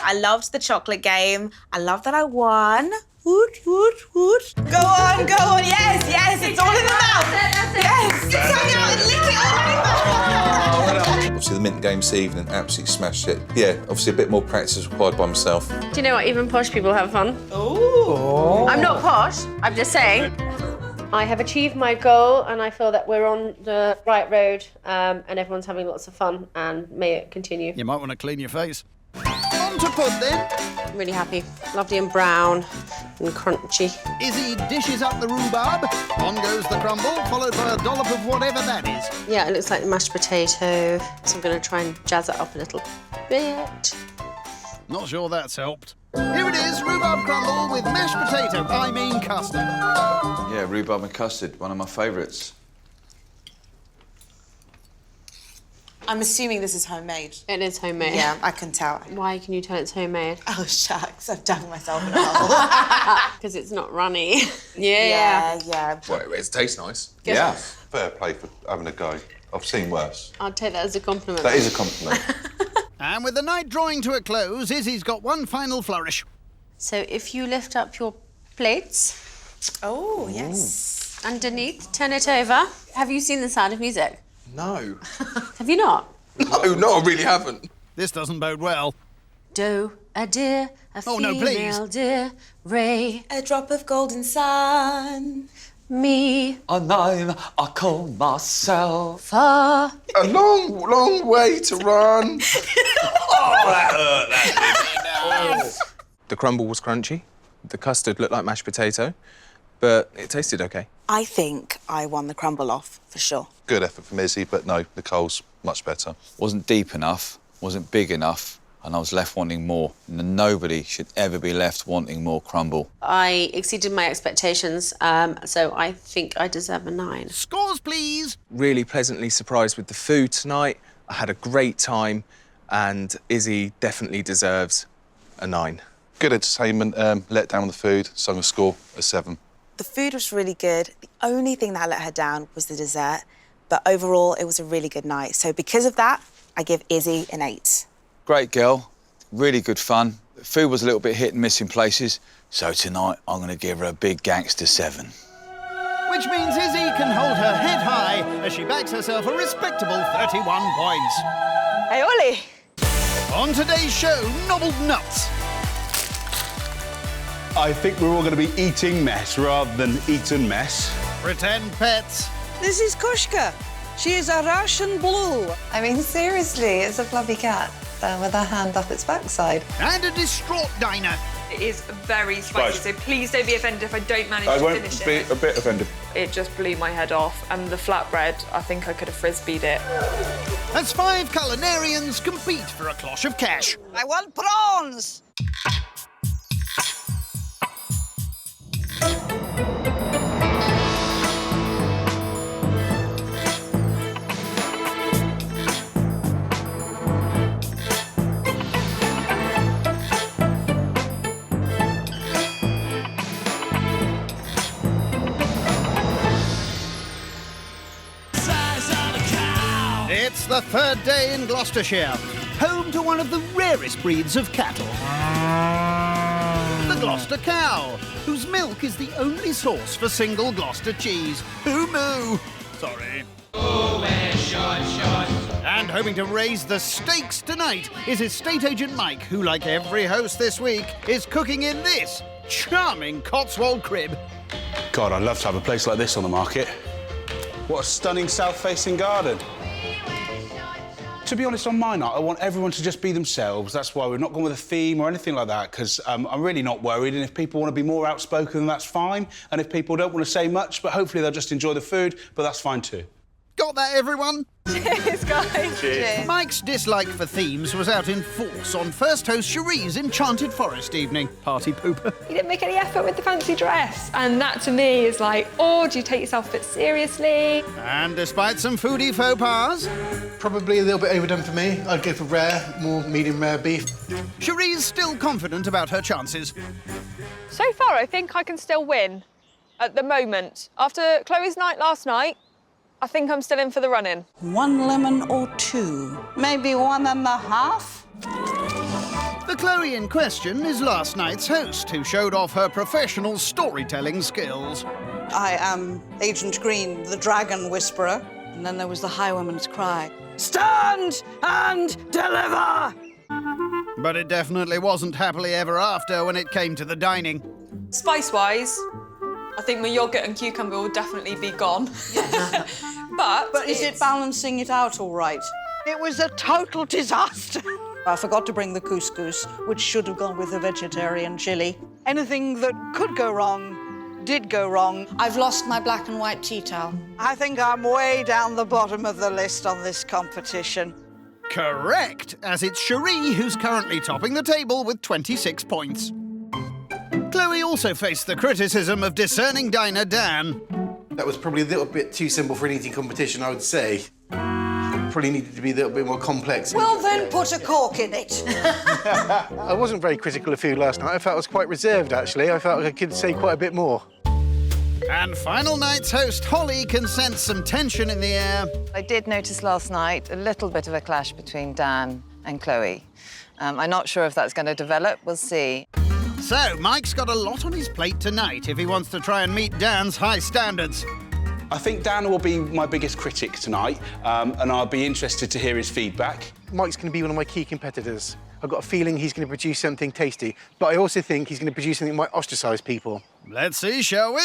I loved the chocolate game. I love that I won. Woot, woot, woot. Go on, go on. Yes, yes, it's all in the mouth. Yes, hang out and lick it all over. Obviously, the mint game this evening, absolutely smashed it. Yeah, obviously a bit more practice required by myself. Do you know what? Even posh people have fun. Ooh. I'm not posh, I'm just saying. I have achieved my goal and I feel that we're on the right road and everyone's having lots of fun and may it continue. You might want to clean your face. On to put then. I'm really happy. Lovely and brown and crunchy. Izzy dishes up the rhubarb. On goes the crumble, followed by a dollop of whatever that is. Yeah, it looks like mashed potato. So I'm going to try and jazz it up a little bit. Not sure that's helped. Here it is, rhubarb crumble with mashed potato, custard. Yeah, rhubarb and custard, one of my favourites. I'm assuming this is homemade. It is homemade. Yeah, I can tell. Why can you tell it's homemade? Oh, shucks, I've dug myself in a hole. Because it's not runny. Yeah. Well, it tastes nice. Yeah. Fair play for having a go. I've seen worse. I'll take that as a compliment. That is a compliment. And with the night drawing to a close, Izzy's got one final flourish. So if you lift up your plates... Oh, yes. Underneath, turn it over. Have you seen The Sound of Music? No. Have you not? No, I really haven't. This doesn't bode well. Do a deer, a Oh, no, female please. deer, ray. A drop of golden sun. Me. A name I call myself. Far. A long, long way to run. The crumble was crunchy. The custard looked like mashed potato, but it tasted okay. I think I won the crumble off, for sure. Good effort from Izzy, but no, Nicole's much better. Wasn't deep enough, wasn't big enough, and I was left wanting more. And nobody should ever be left wanting more crumble. I exceeded my expectations, so I think I deserve a 9. Scores, please. Really pleasantly surprised with the food tonight. I had a great time, and Izzy definitely deserves a 9. Good entertainment, let down on the food, so I'm going to score a 7. The food was really good. The only thing that let her down was the dessert. But overall, it was a really good night. So because of that, I give Izzy an 8. Great girl, really good fun. The food was a little bit hit and miss in places, so tonight I'm going to give her a big gangster 7. Which means Izzy can hold her head high as she backs herself a respectable 31 points. Hey, Ollie. On today's show, nobbled nuts. I think we're all going to be eating mess rather than eaten mess. Pretend pets. This is Kushka. She is a Russian blue. I mean, seriously, it's a fluffy cat with her hand up its backside. And a distraught diner. It is very spicy, so please don't be offended if I don't manage I to won't finish be it. a bit offended. It just blew my head off, and the flatbread, I think I could have frisbeed it. As 5 culinarians compete for a cloche of cash. I want prawns. It's the 3rd day in Gloucestershire, home to one of the rarest breeds of cattle. The Gloucester cow, whose milk is the only source for single Gloucester cheese. Who moo? Sorry. And hoping to raise the stakes tonight is estate agent Mike, who, like every host this week, is cooking in this charming Cotswold crib. God, I'd love to have a place like this on the market. What a stunning south-facing garden. To be honest, on my night, I want everyone to just be themselves. That's why we're not going with a theme or anything like that, because I'm really not worried, and if people want to be more outspoken, that's fine. And if people don't want to say much, but hopefully they'll just enjoy the food, but that's fine too. Got that, everyone? Cheers, guys. Cheers. Mike's dislike for themes was out in force on first host Cherie's Enchanted Forest evening. Party pooper. You didn't make any effort with the fancy dress. And that, to me, is like, oh, do you take yourself a bit seriously? And despite some foodie faux pas, Probably a little bit overdone for me. I'd go for rare, more medium rare beef. Cherie's still confident about her chances. So far, I think I can still win. At the moment. After Chloe's night last night, I think I'm still in for the run-in. 1 lemon or 2, maybe 1.5. The Chloe in question is last night's host, who showed off her professional storytelling skills. I am Agent Green, the Dragon Whisperer. And then there was the Highwayman's cry. Stand and deliver! But it definitely wasn't happily ever after when it came to the dining. Spice-wise, I think my yoghurt and cucumber will definitely be gone. But is it balancing it out all right? It was a total disaster. I forgot to bring the couscous, which should have gone with the vegetarian chili. Anything that could go wrong did go wrong. I've lost my black and white tea towel. I think I'm way down the bottom of the list on this competition. Correct, as it's Cherie who's currently topping the table with 26 points. Chloe also faced the criticism of discerning diner Dan. That was probably a little bit too simple for an eating competition, I would say. Probably needed to be a little bit more complex. Well, then put a cork in it. I wasn't very critical of food last night. I felt I was quite reserved, actually. I felt like I could say quite a bit more. And final night's host, Holly, can sense some tension in the air. I did notice last night a little bit of a clash between Dan and Chloe. I'm not sure if that's going to develop. We'll see. So, Mike's got a lot on his plate tonight if he wants to try and meet Dan's high standards. I think Dan will be my biggest critic tonight, and I'll be interested to hear his feedback. Mike's going to be one of my key competitors. I've got a feeling he's going to produce something tasty, but I also think he's going to produce something that might ostracise people. Let's see, shall we?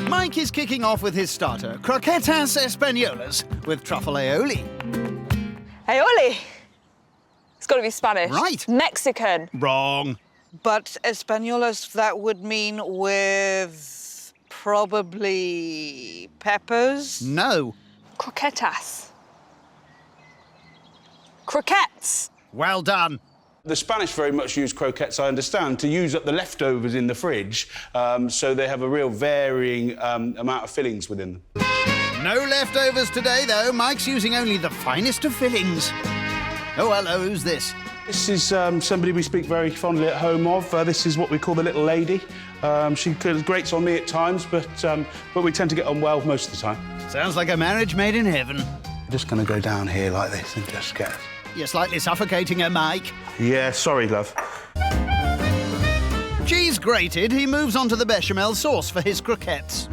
Mike is kicking off with his starter, croquetas españolas with truffle aioli. Aioli. It's got to be Spanish. Right. Mexican. Wrong. But españolas, that would mean with probably peppers? No. Croquetas. Croquettes. Well done. The Spanish very much use croquettes, I understand, to use up the leftovers in the fridge, so they have a real varying amount of fillings within them. No leftovers today, though. Mike's using only the finest of fillings. Oh, hello, who's this? This is somebody we speak very fondly at home of. This is what we call the little lady. She grates on me at times, but we tend to get on well most of the time. Sounds like a marriage made in heaven. I'm just going to go down here like this and just get... You're slightly suffocating her, Mike. Yeah, sorry, love. Cheese grated, he moves on to the bechamel sauce for his croquettes.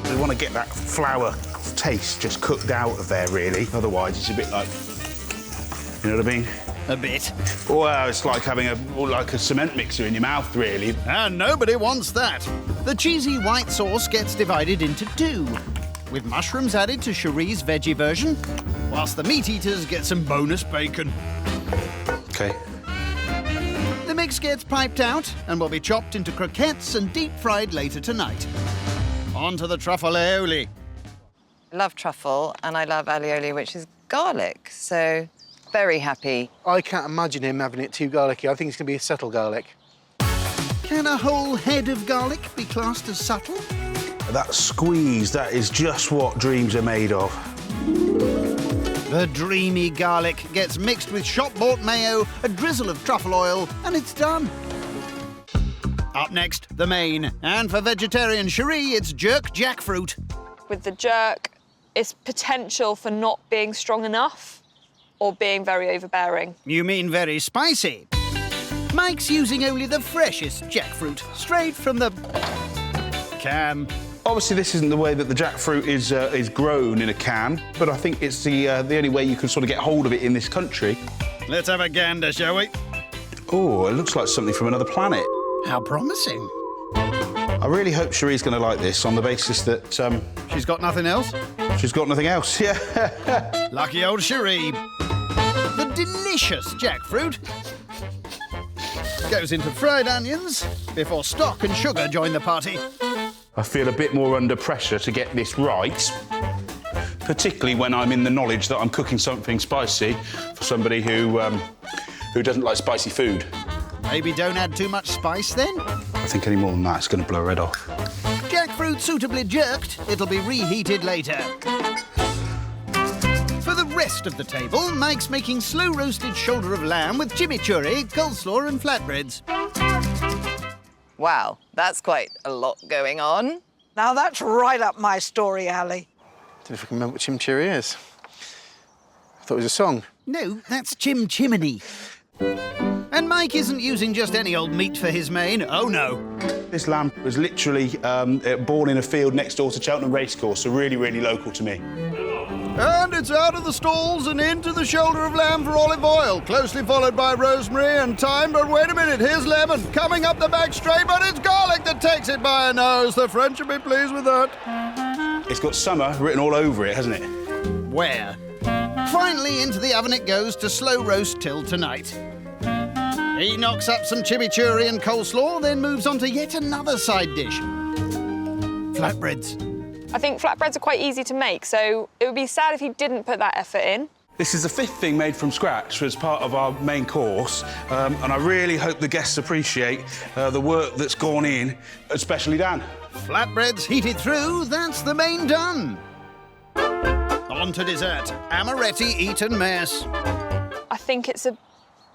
We want to get that flour taste just cooked out of there, really. Otherwise, it's a bit like... You know what I mean? A bit. Well, it's like having a cement mixer in your mouth, really. And nobody wants that. The cheesy white sauce gets divided into two, with mushrooms added to Cherie's veggie version, whilst the meat eaters get some bonus bacon. OK. The mix gets piped out and will be chopped into croquettes and deep-fried later tonight. On to the truffle aioli. I love truffle and I love alioli, which is garlic, so very happy. I can't imagine him having it too garlicky. I think it's going to be a subtle garlic. Can a whole head of garlic be classed as subtle? That squeeze, that is just what dreams are made of. The dreamy garlic gets mixed with shop-bought mayo, a drizzle of truffle oil, and it's done. Up next, the main. And for vegetarian Cherie, it's jerk jackfruit. With the jerk, it's potential for not being strong enough or being very overbearing. You mean very spicy? Mike's using only the freshest jackfruit, straight from the can. Obviously, this isn't the way that the jackfruit is grown in a can, but I think it's the only way you can sort of get hold of it in this country. Let's have a gander, shall we? Oh, it looks like something from another planet. How promising. I really hope Cherie's going to like this on the basis that... She's got nothing else? She's got nothing else, yeah. Lucky old Cherie. The delicious jackfruit goes into fried onions before stock and sugar join the party. I feel a bit more under pressure to get this right, particularly when I'm in the knowledge that I'm cooking something spicy for somebody who doesn't like spicy food. Maybe don't add too much spice, then? I think any more than that, it's going to blow her head off. Jackfruit suitably jerked, it'll be reheated later. For the rest of the table, Mike's making slow-roasted shoulder of lamb with chimichurri, coleslaw and flatbreads. Wow, that's quite a lot going on. Now that's right up my story, alley. I don't know if I can remember what chimichurri is. I thought it was a song. No, that's Chim Chimney. And Mike isn't using just any old meat for his main, oh no. This lamb was literally born in a field next door to Cheltenham Racecourse, so really, really local to me. And it's out of the stalls and into the shoulder of lamb for olive oil, closely followed by rosemary and thyme. But wait a minute, here's lemon coming up the back straight, but it's garlic that takes it by a nose. The French will be pleased with that. It's got summer written all over it, hasn't it? Where? Finally, into the oven it goes to slow roast till tonight. He knocks up some chimichurri and coleslaw, then moves on to yet another side dish. Flatbreads. I think flatbreads are quite easy to make, so it would be sad if he didn't put that effort in. This is the 5th thing made from scratch as part of our main course, and I really hope the guests appreciate the work that's gone in, especially Dan. Flatbreads heated through, that's the main done. On to dessert. Amaretti eaten mess. I think it's a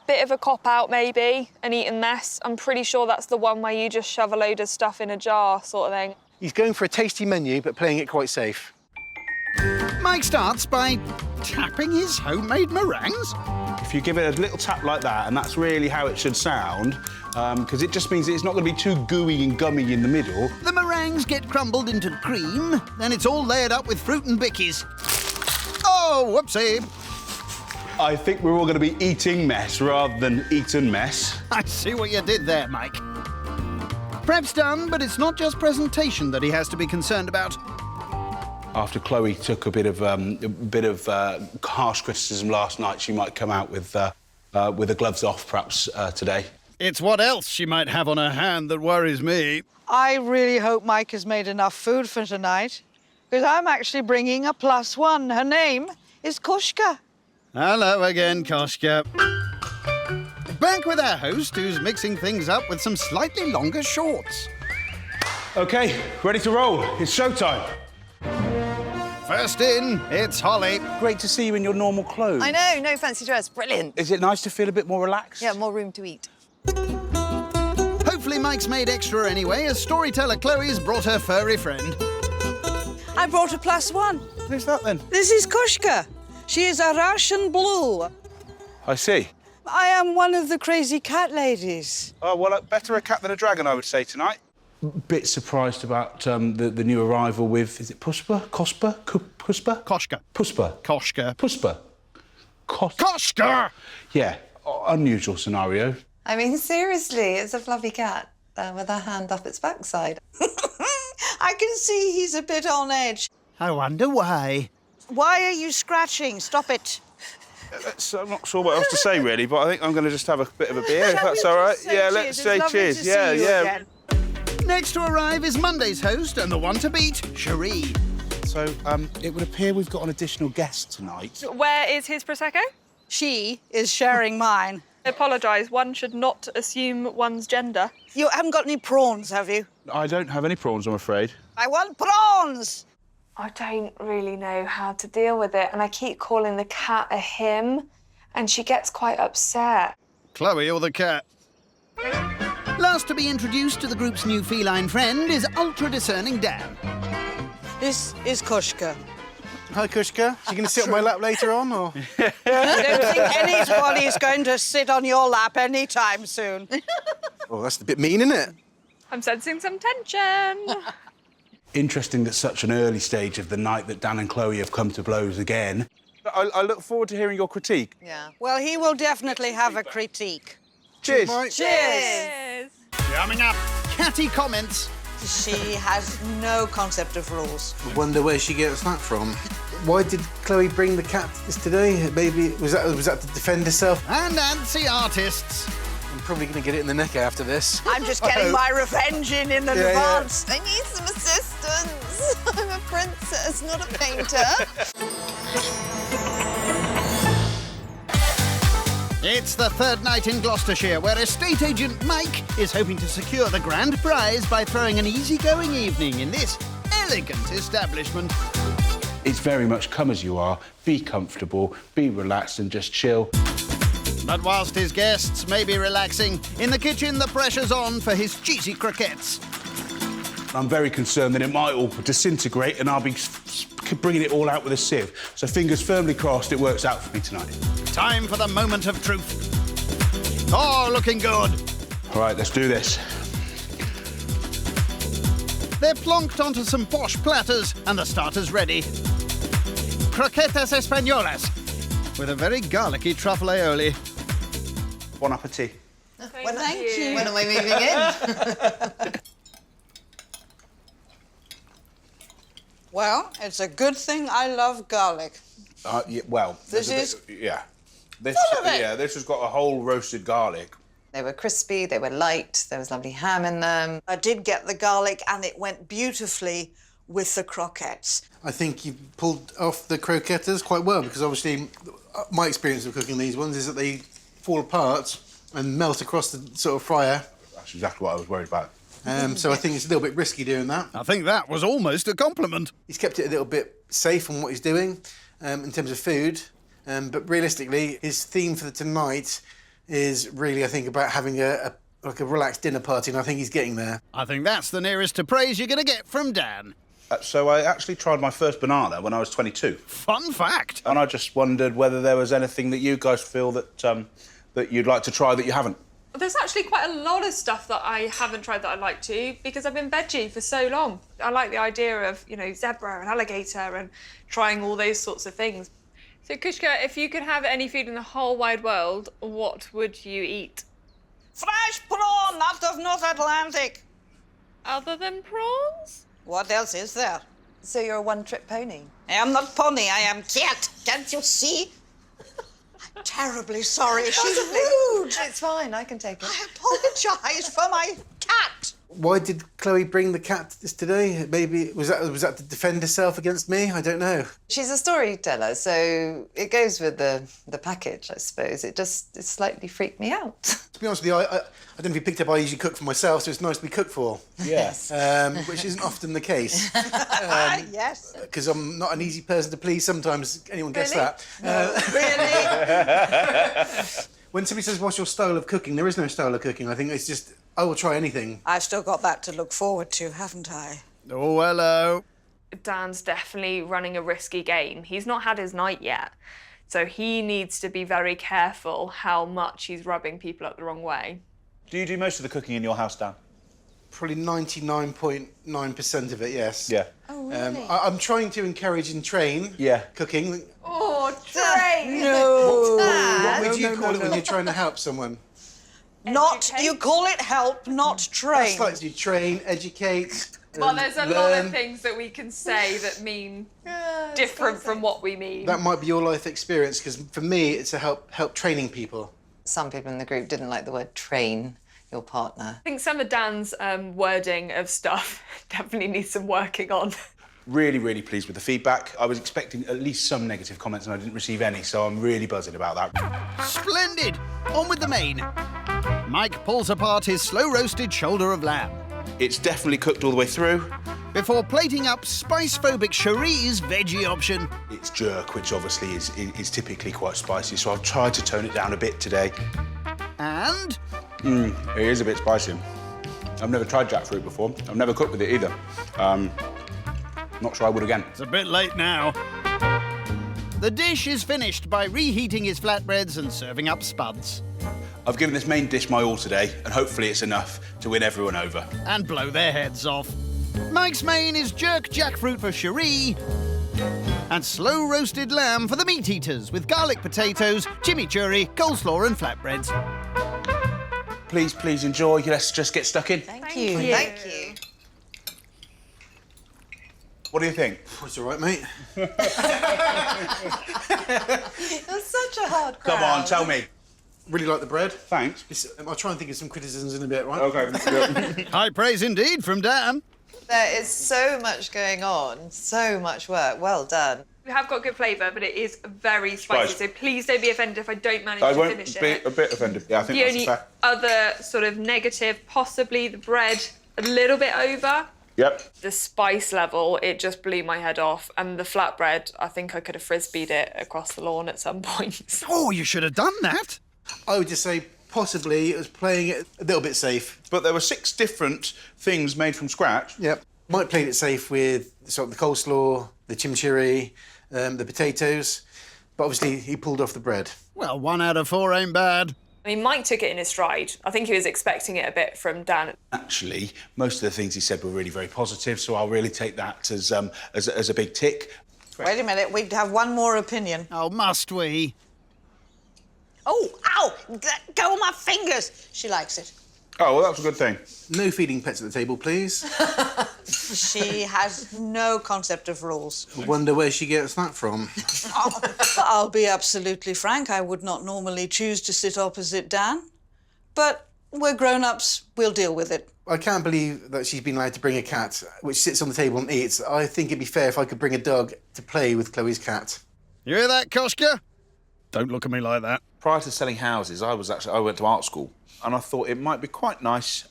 bit of a cop-out, maybe, an eaten mess. I'm pretty sure that's the one where you just shove a load of stuff in a jar, sort of thing. He's going for a tasty menu, but playing it quite safe. Mike starts by tapping his homemade meringues. If you give it a little tap like that, and that's really how it should sound, because it just means it's not going to be too gooey and gummy in the middle. The meringues get crumbled into cream, then it's all layered up with fruit and bickies. Oh, whoopsie. I think we're all going to be eating mess rather than eaten mess. I see what you did there, Mike. Prep's done, but it's not just presentation that he has to be concerned about. After Chloe took a bit of harsh criticism last night, she might come out with the gloves off, perhaps, today. It's what else she might have on her hand that worries me. I really hope Mike has made enough food for tonight, because I'm actually bringing a +1. Her name is Kushka. Hello again, Koshka. Back with our host, who's mixing things up with some slightly longer shorts. OK, ready to roll. It's showtime. First in, it's Holly. Great to see you in your normal clothes. I know, no fancy dress. Brilliant. Is it nice to feel a bit more relaxed? Yeah, more room to eat. Hopefully Mike's made extra anyway, as storyteller Chloe's brought her furry friend. I brought a +1. Who's that, then? This is Kushka. She is a Russian blue. I see. I am one of the crazy cat ladies. Oh, well, better a cat than a dragon, I would say, tonight. Bit surprised about the new arrival with, is it Puspa? Kospa? Puspa? Koshka. Puspa. Koshka. Puspa. Koshka! Yeah, unusual scenario. I mean, seriously, it's a fluffy cat with her hand up its backside. I can see he's a bit on edge. I wonder why. Why are you scratching? Stop it. I'm not sure what else to say, really, but I think I'm going to just have a bit of a beer, if that's all right. Yeah, let's say cheers. Yeah, yeah. Next to arrive is Monday's host and the one to beat, Cherie. So, it would appear we've got an additional guest tonight. Where is his Prosecco? She is sharing mine. I apologise, one should not assume one's gender. You haven't got any prawns, have you? I don't have any prawns, I'm afraid. I want prawns! I don't really know how to deal with it, and I keep calling the cat a him, and she gets quite upset. Chloe or the cat? Last to be introduced to the group's new feline friend is ultra-discerning Dan. This is Kushka. Hi, Kushka. Is she going to sit on my lap later on, or...? I don't think anybody's going to sit on your lap anytime soon. Oh, that's a bit mean, isn't it? I'm sensing some tension. Interesting that such an early stage of the night that Dan and Chloe have come to blows again. I look forward to hearing your critique. Yeah. Well, he will definitely have a critique. Cheers. Cheers. Coming up, catty comments. She has no concept of rules. I wonder where she gets that from. Why did Chloe bring the cat today? Maybe was that to defend herself? And Nancy artists. I'm probably going to get it in the neck after this. I'm just getting my revenge in advance. I need some assistance. I'm a princess, not a painter. It's the third night in Gloucestershire, where estate agent Mike is hoping to secure the grand prize by throwing an easygoing evening in this elegant establishment. It's very much come as you are. Be comfortable, be relaxed and just chill. But whilst his guests may be relaxing, in the kitchen the pressure's on for his cheesy croquettes. I'm very concerned that it might all disintegrate and I'll be bringing it all out with a sieve. So fingers firmly crossed it works out for me tonight. Time for the moment of truth. Oh, looking good. All right, let's do this. They're plonked onto some posh platters and the starter's ready. Croquetas españolas with a very garlicky truffle aioli. Bon appetit. Thank you. When am I moving in? Well, it's a good thing I love garlic. Yeah, well, This is... Yeah. This, Full of it. yeah, this has got a whole roasted garlic. They were crispy, they were light, there was lovely ham in them. I did get the garlic and it went beautifully with the croquettes. I think you pulled off the croquettes quite well, because obviously My experience of cooking these ones is that they fall apart and melt across the sort of fryer. That's exactly what I was worried about. So I think it's a little bit risky doing that. I think that was almost a compliment. He's kept it a little bit safe on what he's doing in terms of food. But realistically, his theme for tonight is really, I think, about having a relaxed dinner party, and I think he's getting there. I think that's the nearest to praise you're going to get from Dan. So I actually tried my first banana when I was 22. Fun fact. And I just wondered whether there was anything that you guys feel that that you'd like to try that you haven't. There's actually quite a lot of stuff that I haven't tried that I'd like to, because I've been veggie for so long. I like the idea of, you know, zebra and alligator and trying all those sorts of things. So, Kushka, if you could have any food in the whole wide world, what would you eat? Fresh prawn out of North Atlantic. Other than prawns? What else is there? So you're a one-trick pony? I am not pony, I am cat. Can't you see? I'm terribly sorry. She's rude. It's fine, I can take it. I apologise for my cat. Why did Chloe bring the cat to this today? Maybe was that to defend herself against me? I don't know. She's a storyteller, so it goes with the package, I suppose. It slightly freaked me out. To be honest with you, I don't know if you picked up, I usually cook for myself, so it's nice to be cooked for. Yes. Which isn't often the case. Yes. Because I'm not an easy person to please. Sometimes anyone gets that. Really? When somebody says, what's your style of cooking? There is no style of cooking. I think it's just, I will try anything. I've still got that to look forward to, haven't I? Oh, hello. Dan's definitely running a risky game. He's not had his night yet, so he needs to be very careful how much he's rubbing people up the wrong way. Do you do most of the cooking in your house, Dan? Probably 99.9% of it, yes. Yeah. Oh, really? I'm trying to encourage and train cooking. Oh, train! No. What would you call it when you're trying to help someone? Not, you call it help, not train. That's like you train, educate, Well, there's a lot learn. of things that we can say that mean different from what we mean. That might be your life experience, because for me, it's a help training people. Some people in the group didn't like the word train your partner. I think some of Dan's wording of stuff definitely needs some working on. Really, really pleased with the feedback. I was expecting at least some negative comments and I didn't receive any, so I'm really buzzing about that. Splendid. On with the main. Mike pulls apart his slow-roasted shoulder of lamb. It's definitely cooked all the way through. Before plating up spice-phobic Cherie's veggie option. It's jerk, which obviously is typically quite spicy, so I've tried to tone it down a bit today. And? It is a bit spicy. I've never tried jackfruit before. I've never cooked with it either. Not sure I would again. It's a bit late now. The dish is finished by reheating his flatbreads and serving up spuds. I've given this main dish my all today, and hopefully it's enough to win everyone over. And blow their heads off. Mike's main is jerk jackfruit for Cherie and slow-roasted lamb for the meat eaters with garlic potatoes, chimichurri, coleslaw and flatbreads. Please, please enjoy. Let's just get stuck in. Thank you. Thank you. What do you think? It's all right, mate. You're such a hard crowd. Come on, tell me. Really like the bread. Thanks. I'll try and think of some criticisms in a bit, right? Okay. High praise indeed from Dan. There is so much going on, so much work. Well done. We have got good flavour, but it is very spicy, so please don't be offended if I don't manage I to won't finish be it. a bit offended. Yeah, I think The that's only fair. other sort of negative, possibly the bread a little bit over. Yep. The spice level, it just blew my head off. And the flatbread, I think I could have frisbeed it across the lawn at some point. Oh, you should have done that. I would just say possibly it was playing it a little bit safe. But there were 6 different things made from scratch. Yep. Might played it safe with sort of the coleslaw, the chimichurri, the potatoes, but obviously he pulled off the bread. Well, 1 out of 4 ain't bad. I mean, Mike took it in his stride. I think he was expecting it a bit from Dan. Actually, most of the things he said were really very positive, so I'll really take that as a big tick. Wait a minute, we have one more opinion. Oh, must we? Oh, ow! Go on my fingers. She likes it. Oh, well, that's a good thing. No feeding pets at the table, please. She has no concept of rules. I wonder where she gets that from. I'll be absolutely frank, I would not normally choose to sit opposite Dan. But we're grown-ups, we'll deal with it. I can't believe that she's been allowed to bring a cat, which sits on the table and eats. I think it'd be fair if I could bring a dog to play with Chloe's cat. You hear that, Koshka? Don't look at me like that. Prior to selling houses, I went to art school, and I thought it might be quite nice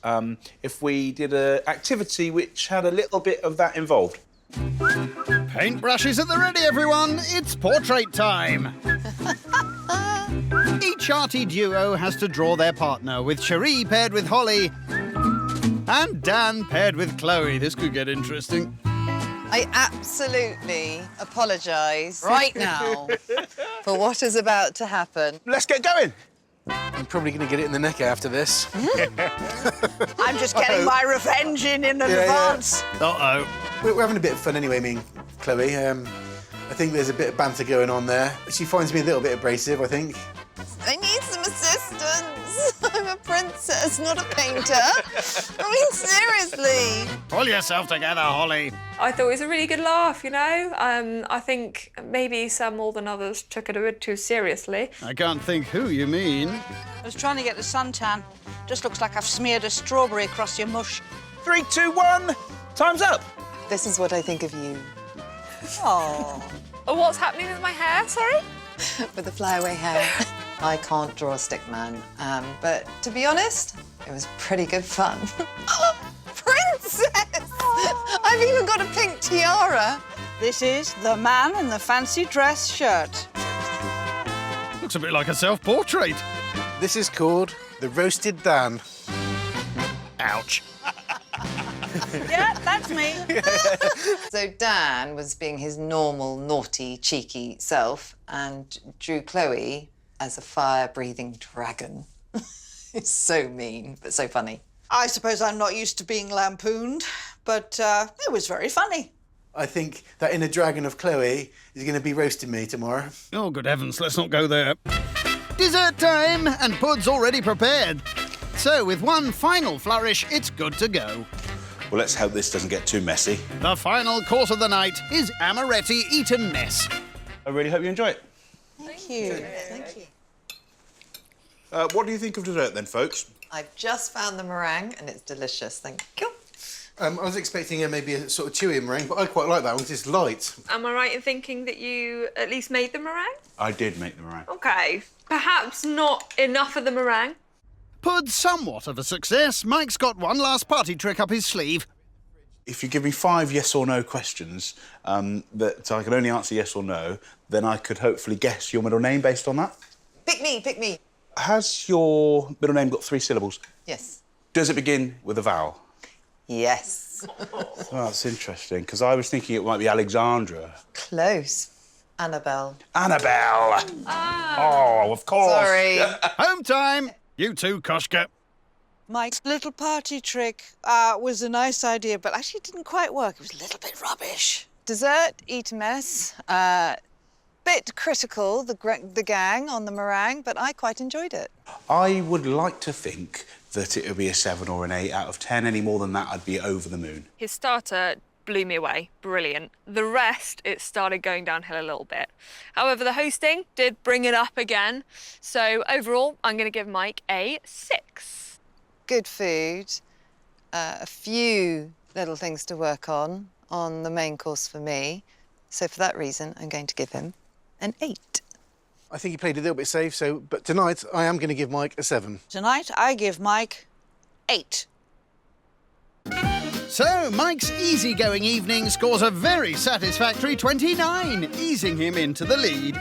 if we did an activity which had a little bit of that involved. Paintbrushes at the ready, everyone. It's portrait time. Each arty duo has to draw their partner, with Cherie paired with Holly and Dan paired with Chloe. This could get interesting. I absolutely apologise right now for what is about to happen. Let's get going. I'm probably going to get it in the neck after this. I'm just getting my revenge in advance. Uh-oh. We're having a bit of fun anyway, me and Chloe. I think there's a bit of banter going on there. She finds me a little bit abrasive, I think. I need some assistance. I'm a princess, not a painter. I mean, seriously. Pull yourself together, Holly. I thought it was a really good laugh, you know? I think maybe some more than others took it a bit too seriously. I can't think who you mean. I was trying to get the suntan. Just looks like I've smeared a strawberry across your mush. 3, 2, 1. Time's up. This is what I think of you. Oh. Oh, what's happening with my hair, sorry? With the flyaway hair. I can't draw a stick man, but to be honest, it was pretty good fun. Princess! I've even got a pink tiara. This is the man in the fancy dress shirt. Looks a bit like a self-portrait. This is called the Roasted Dan. Ouch. Yeah, that's me. So Dan was being his normal, naughty, cheeky self and drew Chloe as a fire-breathing dragon. It's so mean, but so funny. I suppose I'm not used to being lampooned, but it was very funny. I think that inner dragon of Chloe is going to be roasting me tomorrow. Oh, good heavens, let's not go there. Dessert time, and Pud's already prepared. So, with one final flourish, it's good to go. Well, let's hope this doesn't get too messy. The final course of the night is Amaretti Eton Mess. I really hope you enjoy it. Thank you. Thank you. What do you think of dessert then, folks? I've just found the meringue and it's delicious. Thank you. I was expecting maybe a sort of chewy meringue, but I quite like that one because it's light. Am I right in thinking that you at least made the meringue? I did make the meringue. OK. Perhaps not enough of the meringue. Pud's somewhat of a success. Mike's got one last party trick up his sleeve. If you give me 5 yes or no questions that I can only answer yes or no, then I could hopefully guess your middle name based on that. Pick me, pick me. Has your middle name got 3 syllables? Yes. Does it begin with a vowel? Yes. Oh, that's interesting, because I was thinking it might be Alexandra. Close. Annabelle. Annabelle! Oh, of course. Sorry. Home time. You too, Koshka. Mike's little party trick was a nice idea, but actually didn't quite work. It was a little bit rubbish. Dessert, eat a mess. Bit critical, the gang on the meringue, but I quite enjoyed it. I would like to think that it would be a 7 or an 8 out of 10. Any more than that, I'd be over the moon. His starter blew me away. Brilliant. The rest, it started going downhill a little bit. However, the hosting did bring it up again. So overall, I'm going to give Mike a 6. Good food, a few little things to work on the main course for me. So for that reason, I'm going to give him an 8. I think he played a little bit safe, but tonight I am going to give Mike a 7. Tonight, I give Mike 8. So, Mike's easygoing evening scores a very satisfactory 29, easing him into the lead.